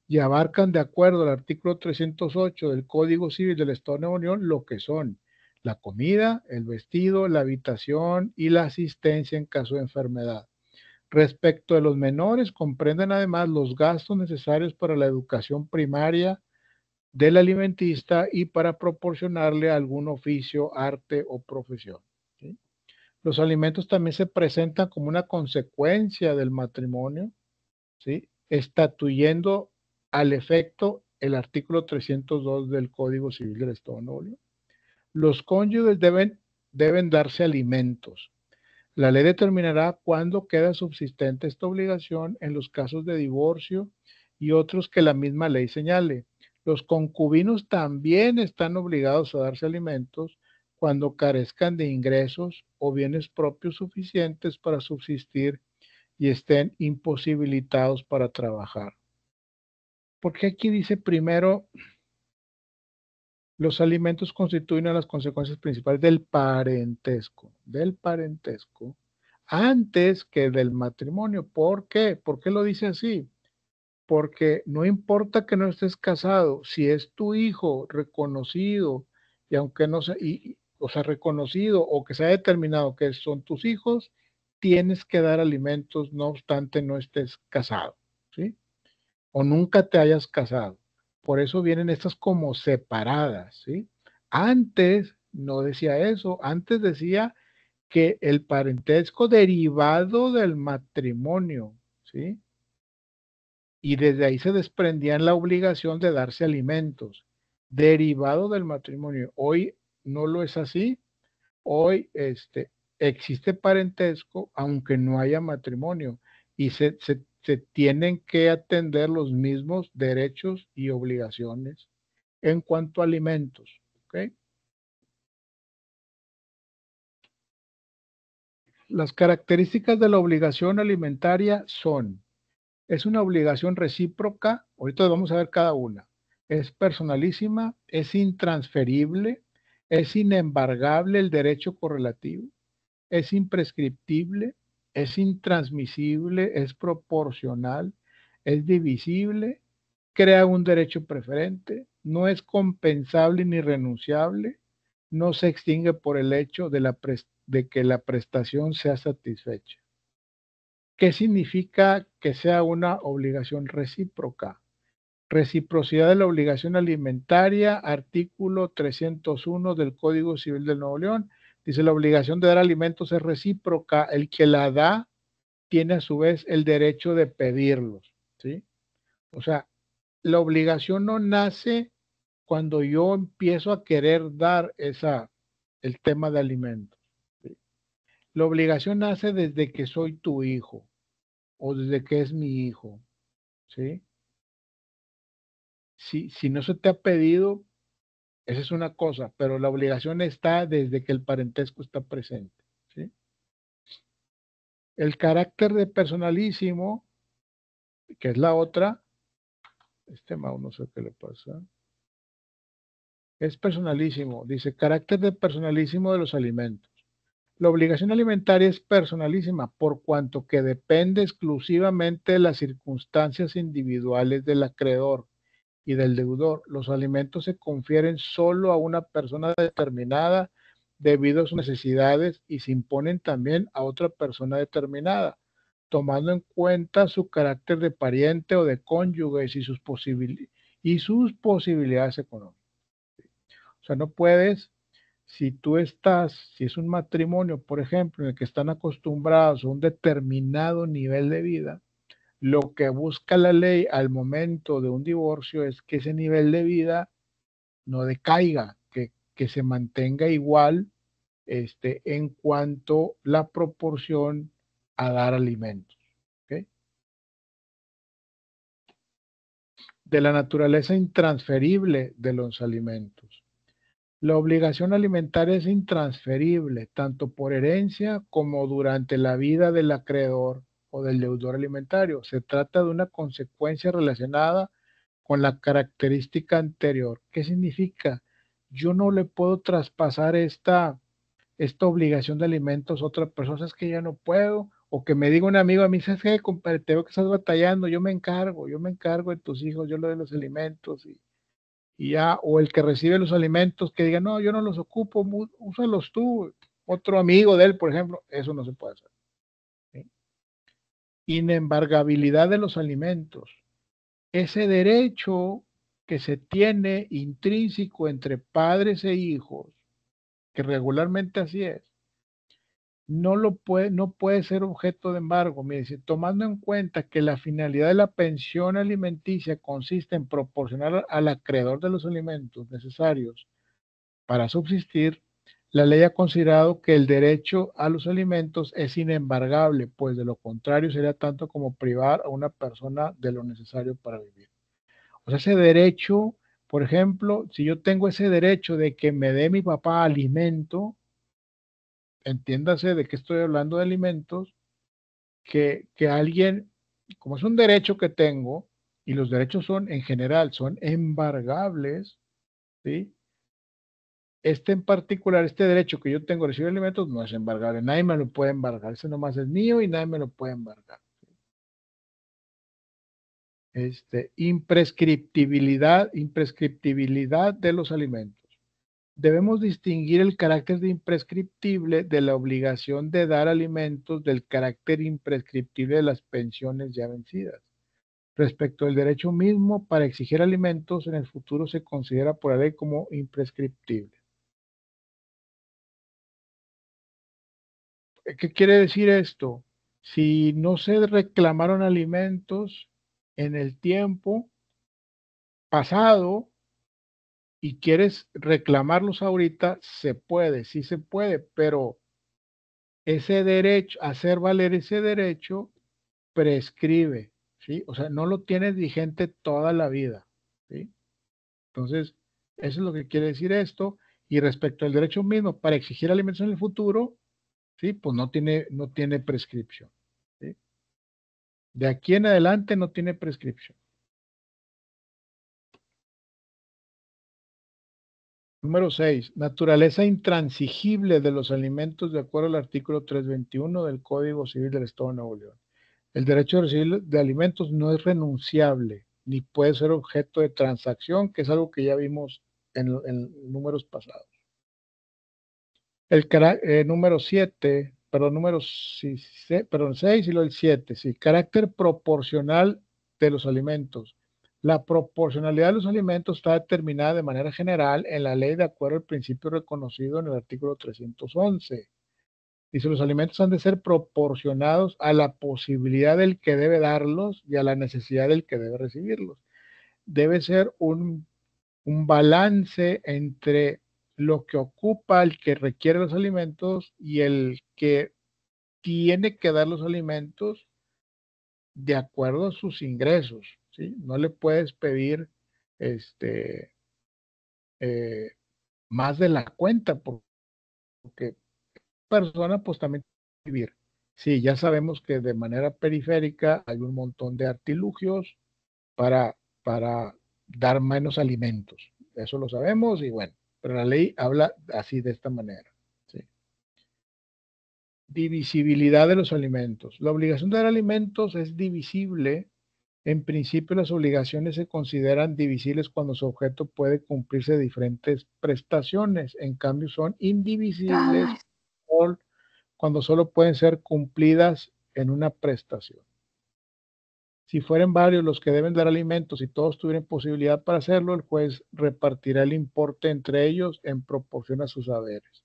y abarcan, de acuerdo al artículo 308 del Código Civil del Estado de Nueva Unión, lo que son la comida, el vestido, la habitación y la asistencia en caso de enfermedad. Respecto de los menores, comprenden además los gastos necesarios para la educación primaria del alimentista y para proporcionarle algún oficio, arte o profesión, ¿sí? Los alimentos también se presentan como una consecuencia del matrimonio, ¿sí? Estatuyendo al efecto el artículo 302 del Código Civil del Estado de Nueva León. Los cónyuges deben darse alimentos. La ley determinará cuándo queda subsistente esta obligación en los casos de divorcio y otros que la misma ley señale. Los concubinos también están obligados a darse alimentos cuando carezcan de ingresos o bienes propios suficientes para subsistir y estén imposibilitados para trabajar. Porque aquí dice primero, los alimentos constituyen una de las consecuencias principales del parentesco, antes que del matrimonio. ¿Por qué? ¿Por qué lo dice así? Porque no importa que no estés casado, si es tu hijo reconocido, y aunque no sea, o sea, reconocido o que se ha determinado que son tus hijos, tienes que dar alimentos, no obstante no estés casado, ¿sí? O nunca te hayas casado. Por eso vienen estas como separadas, ¿sí? Antes no decía eso, antes decía que el parentesco derivado del matrimonio, ¿sí? Y desde ahí se desprendían la obligación de darse alimentos, derivado del matrimonio. Hoy no lo es así, hoy existe parentesco aunque no haya matrimonio y se tienen que atender los mismos derechos y obligaciones en cuanto a alimentos. ¿Okay? Las características de la obligación alimentaria son: es una obligación recíproca, ahorita vamos a ver cada una, es personalísima, es intransferible, es inembargable el derecho correlativo, es imprescriptible, es intransmisible, es proporcional, es divisible, crea un derecho preferente, no es compensable ni renunciable, no se extingue por el hecho de que la prestación sea satisfecha. ¿Qué significa que sea una obligación recíproca? Reciprocidad de la obligación alimentaria, artículo 301 del Código Civil de Nuevo León. Dice: la obligación de dar alimentos es recíproca. El que la da tiene a su vez el derecho de pedirlos, ¿sí? O sea, la obligación no nace cuando yo empiezo a querer dar el tema de alimentos, ¿sí? La obligación nace desde que soy tu hijo o desde que es mi hijo, ¿sí? Si no se te ha pedido, esa es una cosa, pero la obligación está desde que el parentesco está presente, ¿sí? El carácter de personalísimo, que es la otra, Mau, no sé qué le pasa. Es personalísimo, dice carácter de personalísimo de los alimentos. La obligación alimentaria es personalísima por cuanto que depende exclusivamente de las circunstancias individuales del acreedor y del deudor. Los alimentos se confieren solo a una persona determinada debido a sus necesidades y se imponen también a otra persona determinada, tomando en cuenta su carácter de pariente o de cónyuge y sus posibilidades económicas. O sea, no puedes, si es un matrimonio, por ejemplo, en el que están acostumbrados a un determinado nivel de vida, lo que busca la ley al momento de un divorcio es que ese nivel de vida no decaiga, que se mantenga igual en cuanto la proporción a dar alimentos. ¿Okay? De la naturaleza intransferible de los alimentos. La obligación alimentaria es intransferible, tanto por herencia como durante la vida del acreedor o del deudor alimentario. Se trata de una consecuencia relacionada con la característica anterior. ¿Qué significa? Yo no le puedo traspasar esta obligación de alimentos a otra persona. Es que ya no puedo. O que me diga un amigo a mí: ¿sabes qué, compadre? Te veo que estás batallando, yo me encargo de tus hijos, yo lo de los alimentos y ya, o el que recibe los alimentos que diga: no, yo no los ocupo, úsalos tú. Otro amigo de él, por ejemplo, eso no se puede hacer. ¿Sí? Inembargabilidad de los alimentos. Ese derecho que se tiene intrínseco entre padres e hijos, que regularmente así es, no puede ser objeto de embargo. Mire, dice: tomando en cuenta que la finalidad de la pensión alimenticia consiste en proporcionar al acreedor de los alimentos necesarios para subsistir, la ley ha considerado que el derecho a los alimentos es inembargable, pues de lo contrario sería tanto como privar a una persona de lo necesario para vivir. O sea, ese derecho, por ejemplo, si yo tengo ese derecho de que me dé mi papá alimento, entiéndase de que estoy hablando de alimentos, que alguien, como es un derecho que tengo, y los derechos son, en general, son embargables, ¿sí? En particular, este derecho que yo tengo a recibir alimentos no es embargable, nadie me lo puede embargar, ese nomás es mío y nadie me lo puede embargar. Imprescriptibilidad de los alimentos. Debemos distinguir el carácter de imprescriptible de la obligación de dar alimentos del carácter imprescriptible de las pensiones ya vencidas. Respecto al derecho mismo para exigir alimentos, en el futuro se considera por la ley como imprescriptible. ¿Qué quiere decir esto? Si no se reclamaron alimentos en el tiempo pasado y quieres reclamarlos ahorita, se puede, sí se puede, pero ese derecho, hacer valer ese derecho, prescribe, ¿sí? O sea, no lo tienes vigente toda la vida, ¿sí? Entonces, eso es lo que quiere decir esto. Y respecto al derecho mismo, para exigir alimentos en el futuro, ¿sí? Pues no tiene prescripción, ¿sí? De aquí en adelante no tiene prescripción. Número 6. Naturaleza intransigible de los alimentos de acuerdo al artículo 321 del Código Civil del Estado de Nuevo León. El derecho de recibir de alimentos no es renunciable, ni puede ser objeto de transacción, que es algo que ya vimos en números pasados. El número 7, perdón, número 6 y luego el 7, sí, carácter proporcional de los alimentos. La proporcionalidad de los alimentos está determinada de manera general en la ley de acuerdo al principio reconocido en el artículo 311. Dice, los alimentos han de ser proporcionados a la posibilidad del que debe darlos y a la necesidad del que debe recibirlos. Debe ser un balance entre lo que ocupa el que requiere los alimentos y el que tiene que dar los alimentos de acuerdo a sus ingresos, ¿sí? No le puedes pedir más de la cuenta porque persona pues también vivir. Sí, ya sabemos que de manera periférica hay un montón de artilugios para dar menos alimentos. Eso lo sabemos y bueno, pero la ley habla así de esta manera. ¿Sí? Divisibilidad de los alimentos. La obligación de dar alimentos es divisible. En principio, las obligaciones se consideran divisibles cuando su objeto puede cumplirse de diferentes prestaciones. En cambio, son indivisibles cuando solo pueden ser cumplidas en una prestación. Si fueren varios los que deben dar alimentos y todos tuvieran posibilidad para hacerlo, el juez repartirá el importe entre ellos en proporción a sus haberes.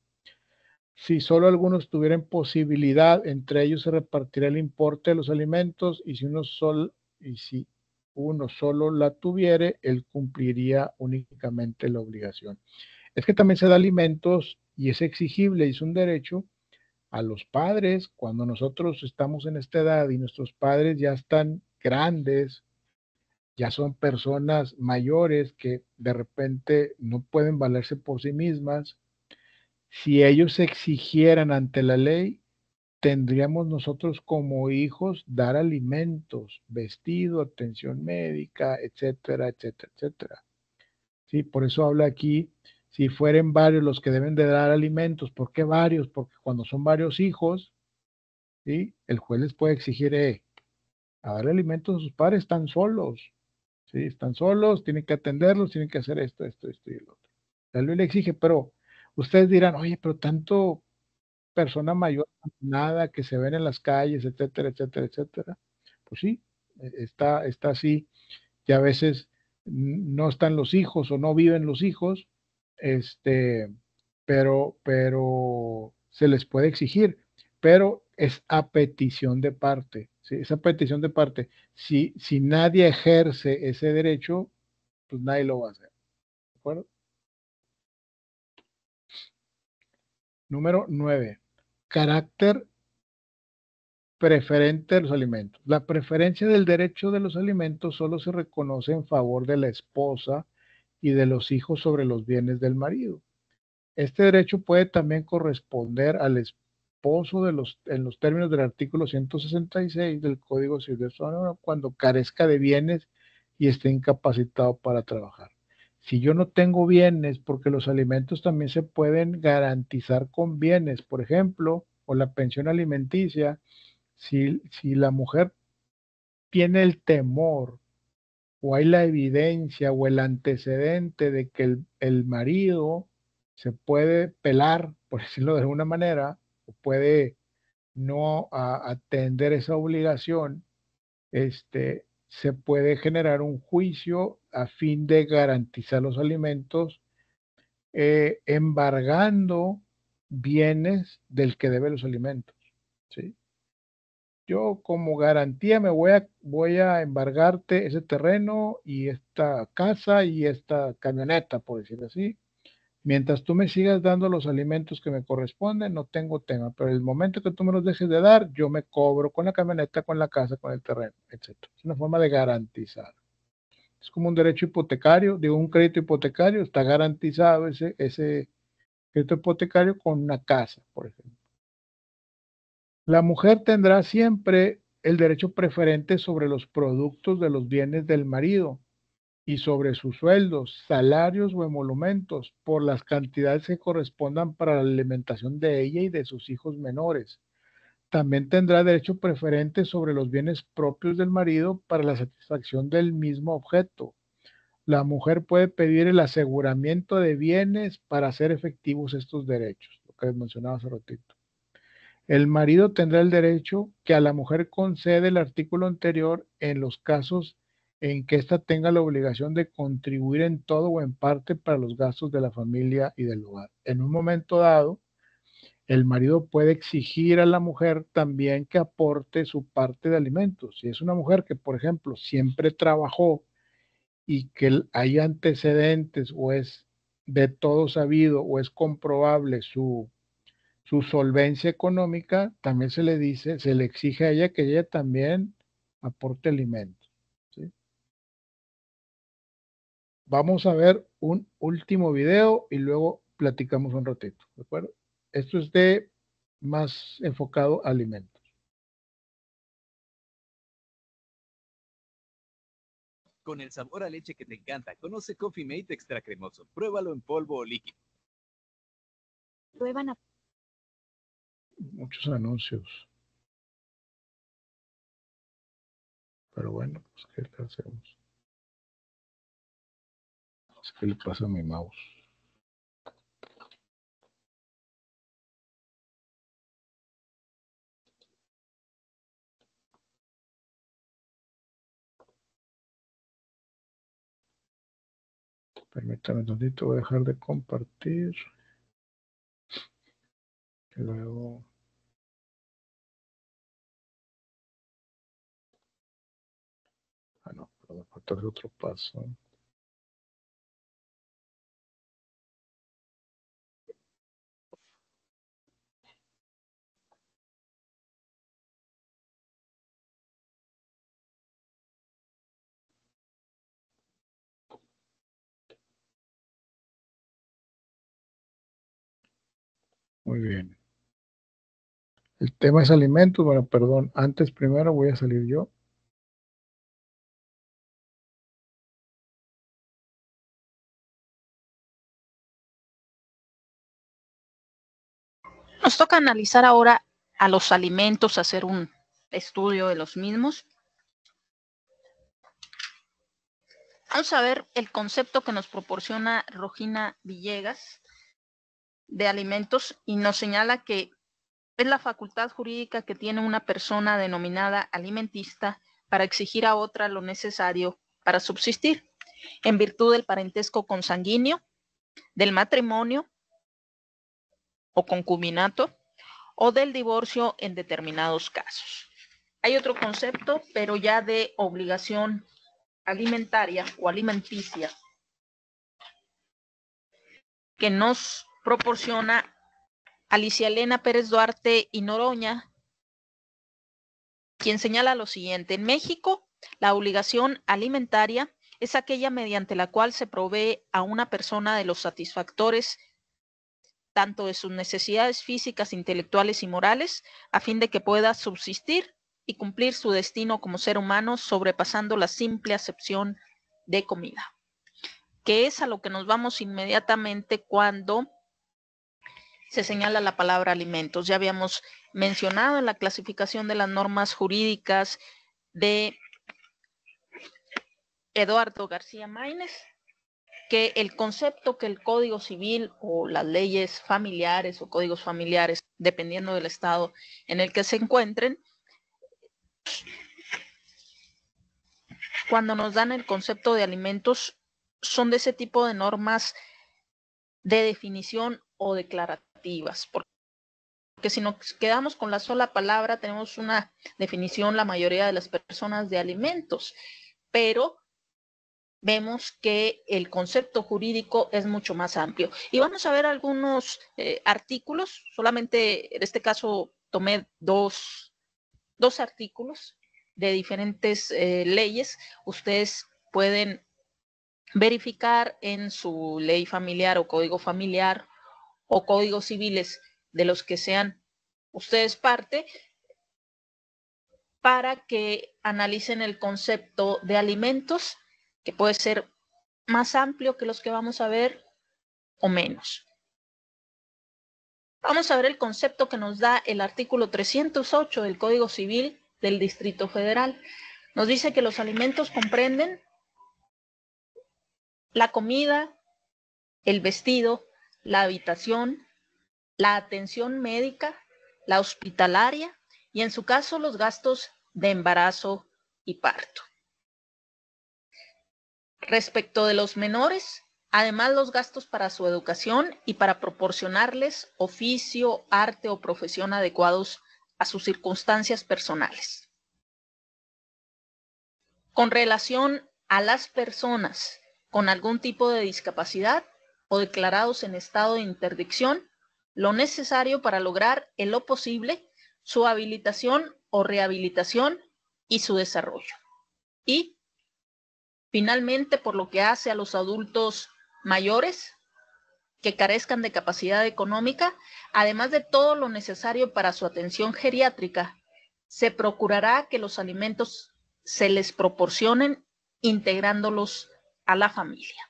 Si solo algunos tuvieran posibilidad, entre ellos se repartirá el importe de los alimentos y si uno solo la tuviere, él cumpliría únicamente la obligación. Es que también se da alimentos y es exigible y es un derecho a los padres cuando nosotros estamos en esta edad y nuestros padres ya están grandes, ya son personas mayores que de repente no pueden valerse por sí mismas. Si ellos exigieran ante la ley, tendríamos nosotros como hijos dar alimentos, vestido, atención médica, etcétera, etcétera, etcétera. Sí, por eso habla aquí, si fueren varios los que deben de dar alimentos. ¿Por qué varios? Porque cuando son varios hijos, ¿sí? El juez les puede exigir a darle alimentos a sus padres, están solos. ¿Sí? Están solos, tienen que atenderlos, tienen que hacer esto y el otro. La ley le exige, pero ustedes dirán, oye, pero tanto persona mayor, nada que se ven en las calles, etcétera, etcétera, etcétera. Pues sí, está así, y a veces no están los hijos o no viven los hijos, pero se les puede exigir, pero es a petición de parte, ¿sí? Esa petición de parte. Si nadie ejerce ese derecho, pues nadie lo va a hacer. ¿De acuerdo? Número 9. Carácter preferente de los alimentos. La preferencia del derecho de los alimentos solo se reconoce en favor de la esposa y de los hijos sobre los bienes del marido. Este derecho puede también corresponder al esposo en los términos del artículo 166 del Código Civil de Sonora cuando carezca de bienes y esté incapacitado para trabajar. Si yo no tengo bienes, porque los alimentos también se pueden garantizar con bienes, por ejemplo, o la pensión alimenticia, si la mujer tiene el temor o hay la evidencia o el antecedente de que el marido se puede pelar, por decirlo de alguna manera, o puede no atender esa obligación, se puede generar un juicio a fin de garantizar los alimentos, embargando bienes del que debe los alimentos. ¿sí? Yo como garantía me voy a embargarte ese terreno y esta casa y esta camioneta, por decirlo así. Mientras tú me sigas dando los alimentos que me corresponden, no tengo tema, pero el momento que tú me los dejes de dar, yo me cobro con la camioneta, con la casa, con el terreno, etc. Es una forma de garantizar. Es como un derecho hipotecario, digo, un crédito hipotecario, está garantizado ese crédito hipotecario con una casa, por ejemplo. La mujer tendrá siempre el derecho preferente sobre los productos de los bienes del marido y sobre sus sueldos, salarios o emolumentos por las cantidades que correspondan para la alimentación de ella y de sus hijos menores. También tendrá derecho preferente sobre los bienes propios del marido para la satisfacción del mismo objeto. La mujer puede pedir el aseguramiento de bienes para hacer efectivos estos derechos, lo que les mencionaba hace ratito. El marido tendrá el derecho que a la mujer concede el artículo anterior en los casos en que ésta tenga la obligación de contribuir en todo o en parte para los gastos de la familia y del hogar. En un momento dado, el marido puede exigir a la mujer también que aporte su parte de alimentos. Si es una mujer que, por ejemplo, siempre trabajó y que hay antecedentes o es de todo sabido o es comprobable su solvencia económica, también se le dice, se le exige a ella que ella también aporte alimentos, ¿sí? Vamos a ver un último video y luego platicamos un ratito, ¿de acuerdo? Esto es de más enfocado a alimentos.
Con el sabor a leche que te encanta, conoce Coffee Mate Extra Cremoso. Pruébalo en polvo o líquido.
Prueban a
Muchos anuncios. Pero bueno, pues ¿qué le hacemos? Es que le pasa a mi mouse. Permítame un tantito, voy a dejar de compartir. Y luego... Ah, no, pero me falta otro paso. Muy bien. El tema es alimentos. Bueno, perdón. Antes, primero voy a salir yo.
Nos toca analizar ahora a los alimentos, hacer un estudio de los mismos. Vamos a ver el concepto que nos proporciona Rogina Villegas de alimentos y nos señala que es la facultad jurídica que tiene una persona denominada alimentista para exigir a otra lo necesario para subsistir, en virtud del parentesco consanguíneo, del matrimonio o concubinato o del divorcio en determinados casos. Hay otro concepto, pero ya de obligación alimentaria o alimenticia, que nos proporciona Alicia Elena Pérez Duarte y Noroña, quien señala lo siguiente: en México, la obligación alimentaria es aquella mediante la cual se provee a una persona de los satisfactores tanto de sus necesidades físicas, intelectuales y morales, a fin de que pueda subsistir y cumplir su destino como ser humano, sobrepasando la simple acepción de comida, que es a lo que nos vamos inmediatamente cuando se señala la palabra alimentos. Ya habíamos mencionado en la clasificación de las normas jurídicas de Eduardo García Maínez que el concepto que el Código Civil o las leyes familiares o códigos familiares, dependiendo del estado en el que se encuentren, cuando nos dan el concepto de alimentos, son de ese tipo de normas de definición o declarativas, porque porque si nos quedamos con la sola palabra, tenemos una definición, la mayoría de las personas, de alimentos, pero vemos que el concepto jurídico es mucho más amplio. Y vamos a ver algunos artículos, solamente en este caso tomé dos artículos de diferentes leyes. Ustedes pueden verificar en su ley familiar o código familiar o códigos civiles de los que sean ustedes parte, para que analicen el concepto de alimentos, que puede ser más amplio que los que vamos a ver o menos. Vamos a ver el concepto que nos da el artículo 308 del Código Civil del Distrito Federal. Nos dice que los alimentos comprenden la comida, el vestido, la habitación, la atención médica, la hospitalaria y, en su caso, los gastos de embarazo y parto. Respecto de los menores, además los gastos para su educación y para proporcionarles oficio, arte o profesión adecuados a sus circunstancias personales. Con relación a las personas con algún tipo de discapacidad o declarados en estado de interdicción, lo necesario para lograr en lo posible su habilitación o rehabilitación y su desarrollo. Y, finalmente, por lo que hace a los adultos mayores que carezcan de capacidad económica, además de todo lo necesario para su atención geriátrica, se procurará que los alimentos se les proporcionen integrándolos a la familia.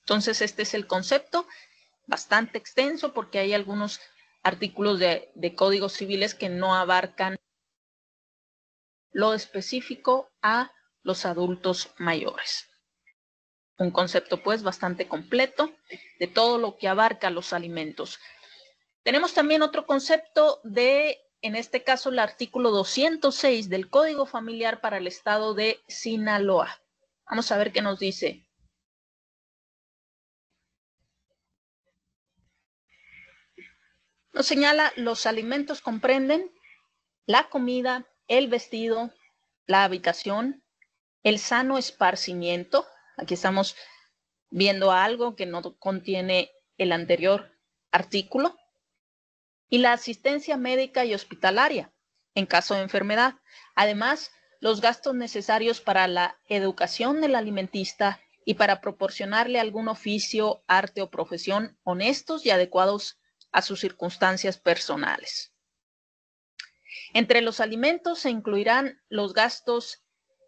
Entonces, este es el concepto, bastante extenso, porque hay algunos artículos de códigos civiles que no abarcan lo específico a los adultos mayores. Un concepto, pues, bastante completo de todo lo que abarca los alimentos. Tenemos también otro concepto de, en este caso, el artículo 206 del Código Familiar para el Estado de Sinaloa. Vamos a ver qué nos dice. Nos señala: los alimentos comprenden la comida, el vestido, la habitación, el sano esparcimiento. Aquí estamos viendo algo que no contiene el anterior artículo. Y la asistencia médica y hospitalaria en caso de enfermedad. Además, los gastos necesarios para la educación del alimentista y para proporcionarle algún oficio, arte o profesión honestos y adecuados a sus circunstancias personales. Entre los alimentos se incluirán los gastos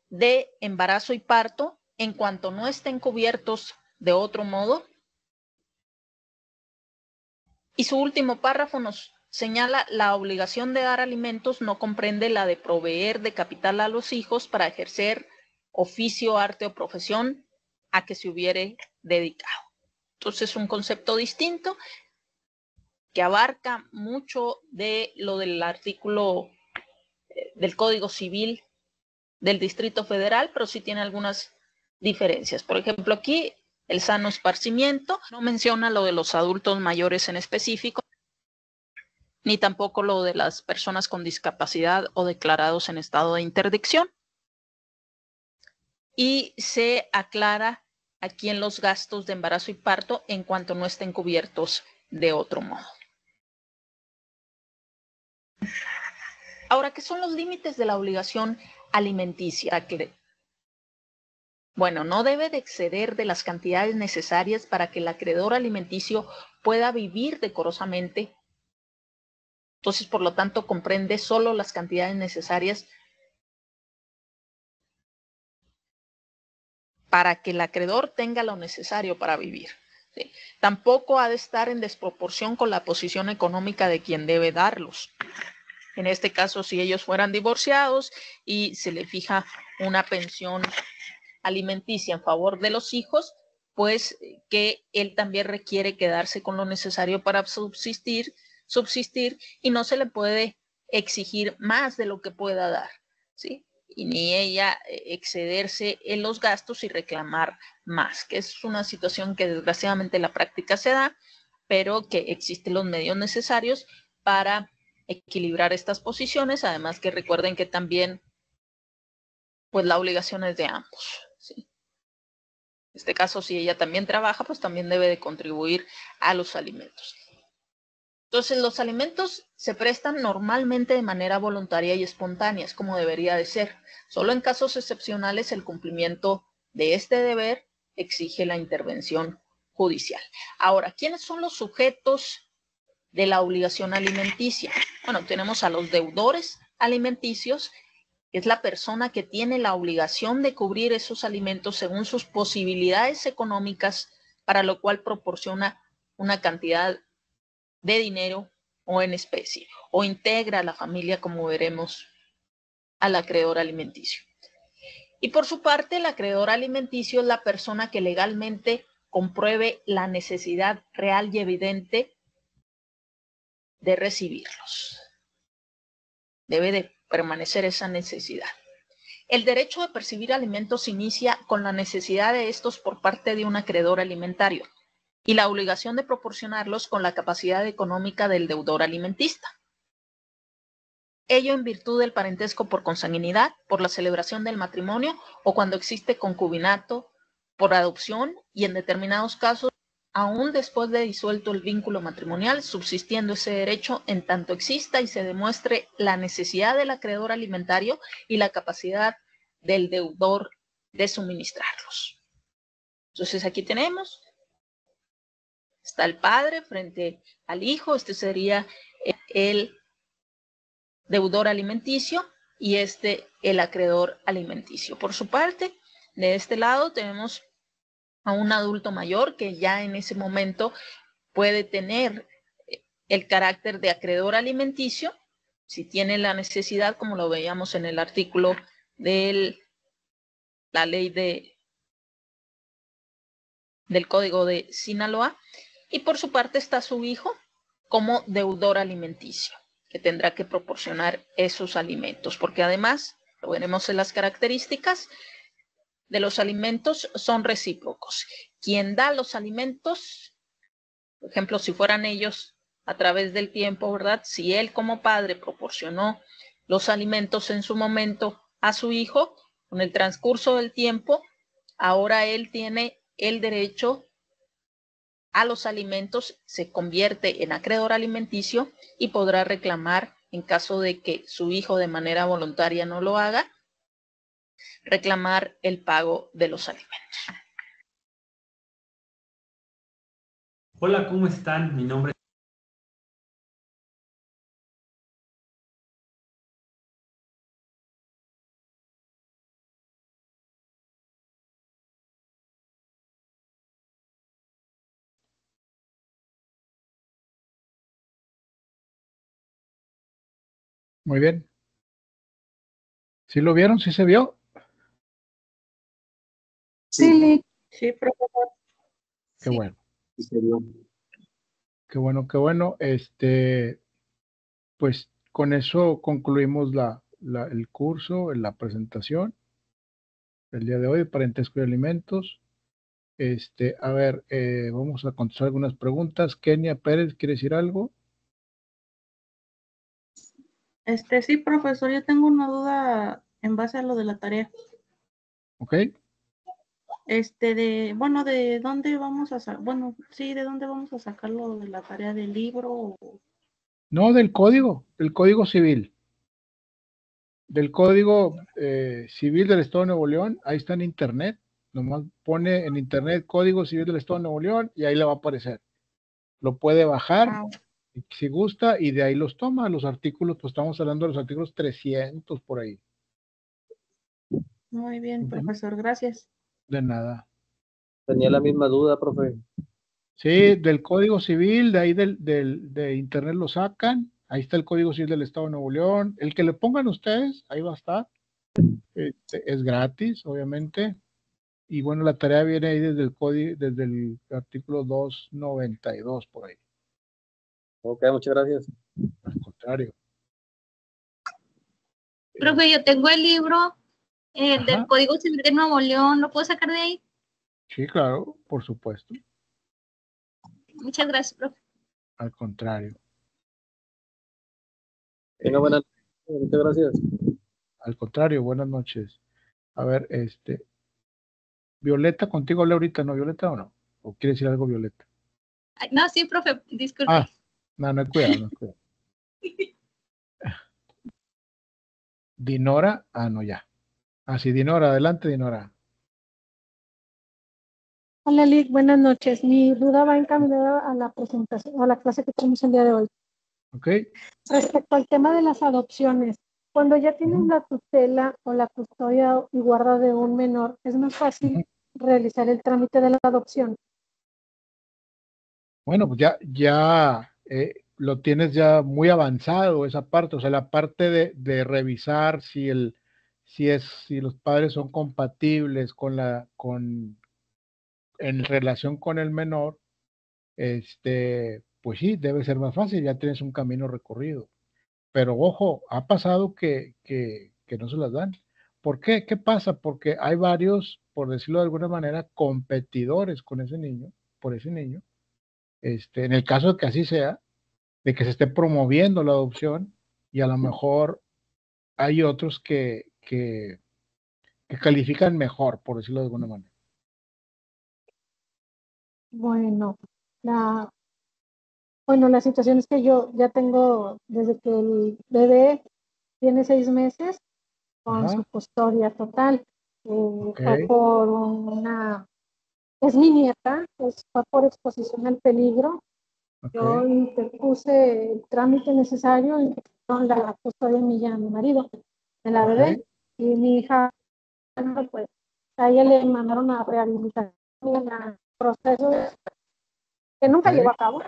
de embarazo y parto en cuanto no estén cubiertos de otro modo. Y su último párrafo nos señala: la obligación de dar alimentos no comprende la de proveer de capital a los hijos para ejercer oficio, arte o profesión a que se hubiere dedicado. Entonces, un concepto distinto que abarca mucho de lo del artículo del Código Civil del Distrito Federal, pero sí tiene algunas diferencias. Por ejemplo, aquí el sano esparcimiento no menciona lo de los adultos mayores en específico, ni tampoco lo de las personas con discapacidad o declarados en estado de interdicción. Y se aclara aquí en los gastos de embarazo y parto en cuanto no estén cubiertos de otro modo. Ahora, ¿qué son los límites de la obligación alimenticia? Bueno, no debe de exceder de las cantidades necesarias para que el acreedor alimenticio pueda vivir decorosamente. Entonces, por lo tanto, comprende solo las cantidades necesarias para que el acreedor tenga lo necesario para vivir. ¿Sí? Tampoco ha de estar en desproporción con la posición económica de quien debe darlos. En este caso, si ellos fueran divorciados y se le fija una pensión alimenticia en favor de los hijos, pues que él también requiere quedarse con lo necesario para subsistir y no se le puede exigir más de lo que pueda dar, ¿sí? Y ni ella excederse en los gastos y reclamar más, que es una situación que desgraciadamente en la práctica se da, pero que existen los medios necesarios para equilibrar estas posiciones, además que recuerden que también pues la obligación es de ambos, ¿sí? En este caso, si ella también trabaja, pues también debe de contribuir a los alimentos. Entonces, los alimentos se prestan normalmente de manera voluntaria y espontánea, es como debería de ser. Solo en casos excepcionales el cumplimiento de este deber exige la intervención judicial. Ahora, ¿quiénes son los sujetos de la obligación alimenticia? Bueno, tenemos a los deudores alimenticios, que es la persona que tiene la obligación de cubrir esos alimentos según sus posibilidades económicas, para lo cual proporciona una cantidad de dinero o en especie, o integra a la familia, como veremos, al acreedor alimenticio. Y por su parte, el acreedor alimenticio es la persona que legalmente compruebe la necesidad real y evidente de recibirlos. Debe de permanecer esa necesidad. El derecho de percibir alimentos inicia con la necesidad de estos por parte de un acreedor alimentario y la obligación de proporcionarlos con la capacidad económica del deudor alimentista. Ello en virtud del parentesco por consanguinidad, por la celebración del matrimonio o cuando existe concubinato, por adopción y en determinados casos, aún después de disuelto el vínculo matrimonial, subsistiendo ese derecho en tanto exista y se demuestre la necesidad del acreedor alimentario y la capacidad del deudor de suministrarlos. Entonces aquí tenemos, está el padre frente al hijo, este sería el deudor alimenticio y el acreedor alimenticio. Por su parte, de este lado tenemos a un adulto mayor que ya en ese momento puede tener el carácter de acreedor alimenticio, si tiene la necesidad, como lo veíamos en el artículo de la ley del Código de Sinaloa, y por su parte está su hijo como deudor alimenticio, que tendrá que proporcionar esos alimentos, porque además, lo veremos en las características de los alimentos, son recíprocos. Quien da los alimentos, por ejemplo, si fueran ellos a través del tiempo, ¿verdad? Si él como padre proporcionó los alimentos en su momento a su hijo, con el transcurso del tiempo, ahora él tiene el derecho a los alimentos, se convierte en acreedor alimenticio y podrá reclamar, en caso de que su hijo de manera voluntaria no lo haga, reclamar el pago de los alimentos.
Hola, ¿cómo están? Mi nombre es...
Muy bien. ¿Sí lo vieron? ¿Sí se vio?
Sí,
Sí, profesor.
Qué bueno.
sí se vio.
Qué bueno, qué bueno. Pues con eso concluimos el curso, la presentación del día de hoy, parentesco y alimentos. A ver, vamos a contestar algunas preguntas. Kenia Pérez, ¿quiere decir algo?
Sí, profesor, yo tengo una duda en base a lo de la tarea.
¿Ok?
¿de dónde vamos a sacar? Bueno, sí, ¿de dónde vamos a sacarlo de la tarea del libro?
No, del código civil. Del Código Civil del Estado de Nuevo León, ahí está en internet. Nomás pone en internet Código Civil del Estado de Nuevo León y ahí le va a aparecer. Lo puede bajar si gusta y de ahí los toma. Los artículos, pues estamos hablando de los artículos 300 por ahí.
Muy bien, profesor, gracias.
De nada.
Tenía la misma duda, profe.
Sí, del Código Civil, de ahí de internet lo sacan. Ahí está el Código Civil del Estado de Nuevo León. El que le pongan ustedes, ahí va a estar. Es gratis, obviamente. Y bueno, la tarea viene ahí desde el artículo 292 por ahí.
Ok, muchas gracias.
Al contrario.
Profe, yo tengo el libro del Código Civil de Nuevo León, ¿lo puedo sacar de ahí?
Sí, claro, por supuesto.
Muchas gracias, profe.
Al contrario.
Tenga buenas noches. Muchas gracias.
Al contrario, buenas noches. A ver, Violeta, ¿contigo hablé ahorita? ¿No, Violeta, o no? ¿O quiere decir algo, Violeta?
Ay, no, sí, profe, disculpe.
Ah, no hay cuidado, no hay cuidado. Dinora, no, ya. Sí, Dinora, adelante, Dinora.
Hola, Lick, buenas noches. Mi duda va encaminada a la presentación, a la clase que tenemos el día de hoy.
Ok.
Respecto al tema de las adopciones, cuando ya tienen la tutela o la custodia y guarda de un menor, es más fácil realizar el trámite de la adopción.
Bueno, pues ya lo tienes ya muy avanzado esa parte, o sea, la parte de revisar si los padres son compatibles en relación con el menor, pues sí, debe ser más fácil, ya tienes un camino recorrido. Pero ojo, ha pasado que no se las dan. ¿Por qué? ¿Qué pasa? Porque hay varios, por decirlo de alguna manera, competidores con ese niño, por ese niño. En el caso de que así sea, de que se esté promoviendo la adopción, y a lo mejor hay otros que califican mejor, por decirlo de alguna manera.
Bueno, la situación es que yo ya tengo, desde que el bebé tiene 6 meses, con su custodia total. Fue por es mi nieta, pues fue por exposición al peligro. Yo interpuse el trámite necesario y con la custodia de mi marido, de la bebé, y mi hija, pues a ella le mandaron a rehabilitación en el proceso que nunca llegó a cabo,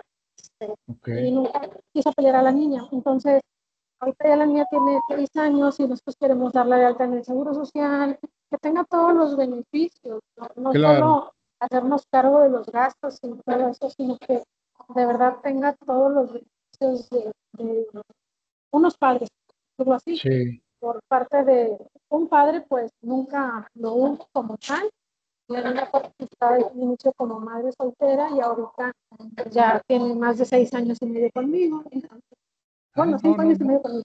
y nunca quiso pelear a la niña. Entonces, ahorita ya la niña tiene 6 años y nosotros queremos darla de alta en el Seguro Social, que tenga todos los beneficios, no solo hacernos cargo de los gastos y todo eso, sino que de verdad tenga todos los beneficios de unos padres, algo así.
Sí.
Por parte de un padre, pues nunca lo hubo como tal. La niña está de inicio como madre soltera y ahorita ya tiene más de 6 años y medio conmigo. Bueno, 5 años y medio conmigo.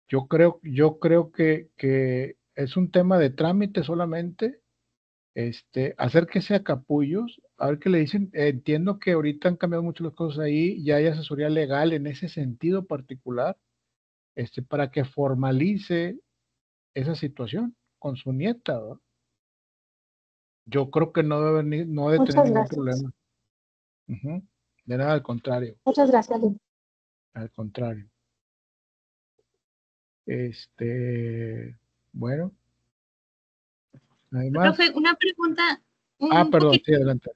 Yo creo que es un tema de trámite solamente, acérquese a Capullos, a ver qué le dicen. Entiendo que ahorita han cambiado mucho las cosas ahí, ya hay asesoría legal en ese sentido particular, para que formalice esa situación con su nieta, ¿verdad? Yo creo que no debe tener ningún problema. De nada, al contrario.
Muchas gracias.
Al contrario. Bueno. Además.
Profe, una pregunta.
Perdón, sí, adelante.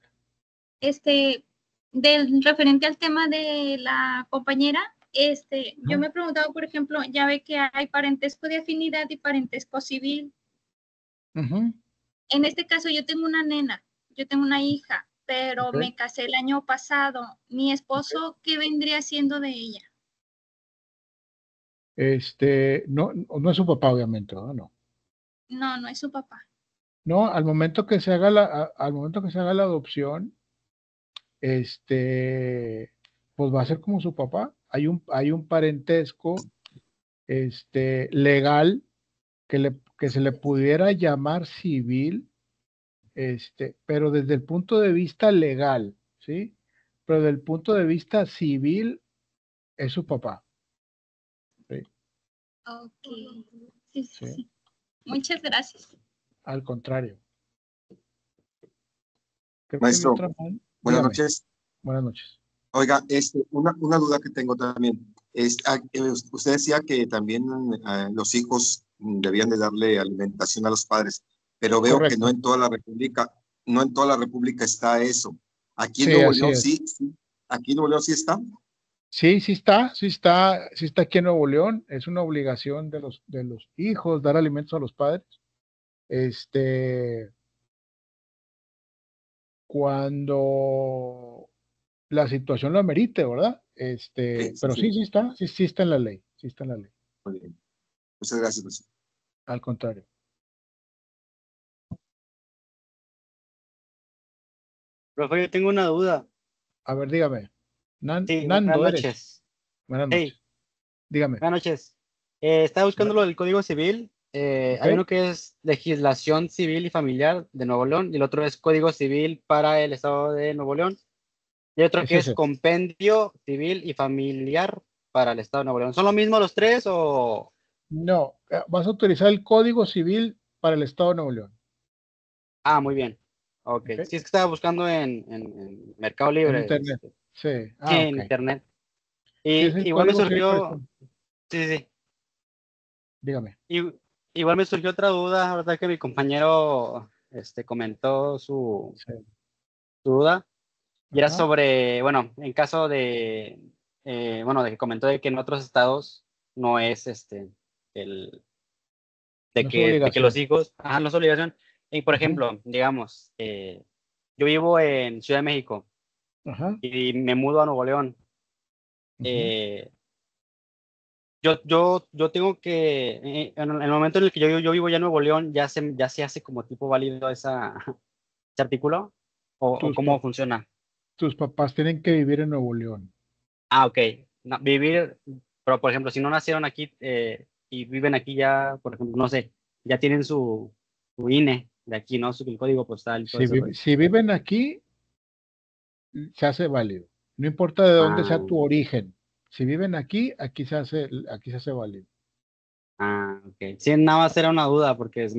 Del referente al tema de la compañera, yo me he preguntado, por ejemplo, ya ve que hay parentesco de afinidad y parentesco civil. En este caso yo tengo una nena, yo tengo una hija, pero me casé el año pasado. Mi esposo, ¿qué vendría siendo de ella?
No es su papá, obviamente, ¿no?
No, no es su papá.
No, al momento que se haga la adopción, pues va a ser como su papá. Hay un parentesco, legal que se le pudiera llamar civil, pero desde el punto de vista legal, ¿sí? Pero desde el punto de vista civil es su papá. Sí.
Ok. Sí. Muchas gracias.
Al contrario.
Maestro, buenas noches.
Buenas noches.
Oiga, una duda que tengo también. Usted decía que también los hijos debían de darle alimentación a los padres, pero veo que no en toda la República está eso. Aquí en Nuevo León sí, aquí en Nuevo León sí está.
Sí está aquí en Nuevo León. Es una obligación de los hijos dar alimentos a los padres. Cuando la situación lo amerite, ¿verdad? Pero sí está en la ley, sí está en la ley.
Muy bien. Muchas gracias, profesor.
Al contrario.
Profe, yo tengo una duda.
A ver, dígame.
Sí,
Nando,
buenas
eres.
noches.
Buenas
Hey,
noches. Dígame.
buenas noches. Estaba buscando lo del Código Civil.
Ok.
Hay uno que es Legislación Civil y Familiar de Nuevo León y el otro es Código Civil para el Estado de Nuevo León y otro
Es
que es
ese.
Compendio Civil y Familiar para el Estado de Nuevo León. ¿Son lo mismo los tres o...?
No, vas a utilizar el Código Civil para el Estado de Nuevo León.
Ah, muy bien. Ok.
Ok.
Sí, es que estaba buscando en Mercado
En
Libre,
Internet. Sí.
en
Ok.
Internet.
Sí, es el
Igual me
Código Civil para el
surgió...
Estado.
Sí, sí, sí.
Dígame.
Igual me surgió otra duda, ahorita que mi compañero comentó su
Sí.
duda, y era
Ajá.
sobre, bueno, en caso de, de que comentó de que en otros estados no es el,
No es
de que los
obligación.
hijos, no es obligación. Y por
Ujú.
ejemplo, digamos, yo vivo en Ciudad de México
Ajá.
y me mudo a Nuevo León.
Ujú.
Yo tengo que, en el momento en el que yo vivo ya en Nuevo León, ya se hace como tipo válido ese artículo, o
Tus,
cómo funciona.
tus papás tienen que vivir en Nuevo León.
Ok. No, vivir, pero por ejemplo, si no nacieron aquí y viven aquí ya, por ejemplo, no sé, ya tienen su INE de aquí, ¿no? El código postal y todo ese rollo.
Si viven aquí, se hace válido. No importa de dónde sea tu
Ah,
origen. Si viven aquí, aquí se hace válido.
ok. Sí, nada más era una duda, porque se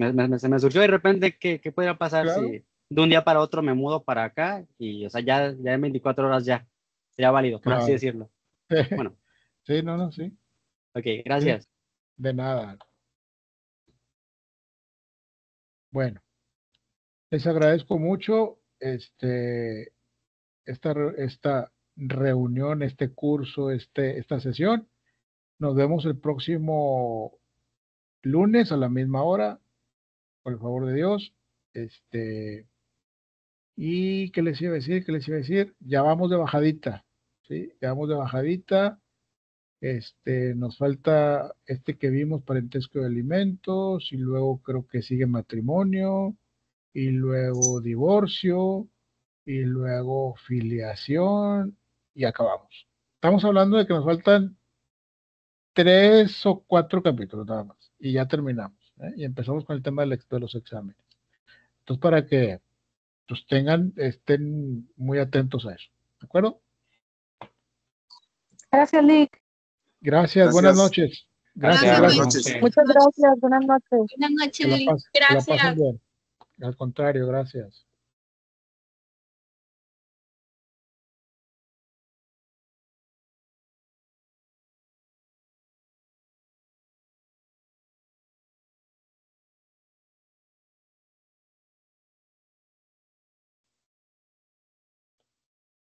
me surgió de repente qué podría pasar
Claro.
si de un día para otro me mudo para acá y, o sea, ya en 24 horas ya sería válido, por así
Claro.
decirlo. Bueno,
Sí, no, sí.
ok,
Sí,
gracias.
de nada. Bueno, les agradezco mucho esta reunión, este curso, esta sesión. Nos vemos el próximo lunes a la misma hora, por el favor de Dios. ¿Y qué les iba a decir? ¿Qué les iba a decir? Ya vamos de bajadita, ¿sí? Ya vamos de bajadita. Nos falta que vimos, parentesco de alimentos, y luego creo que sigue matrimonio, y luego divorcio, y luego filiación, y acabamos. Estamos hablando de que nos faltan 3 o 4 capítulos nada más, y ya terminamos, ¿eh? Y empezamos con el tema de los exámenes. Entonces, para que pues, estén muy atentos a eso, ¿de acuerdo?
Gracias, Lick.
Gracias, buenas
Gracias.
noches.
Gracias,
Gracias.
Buenas
Luis.
noches.
Muchas gracias. Buenas noches.
Buenas noches,
Que la
Lick.
pasen
Gracias.
bien. Al contrario, gracias.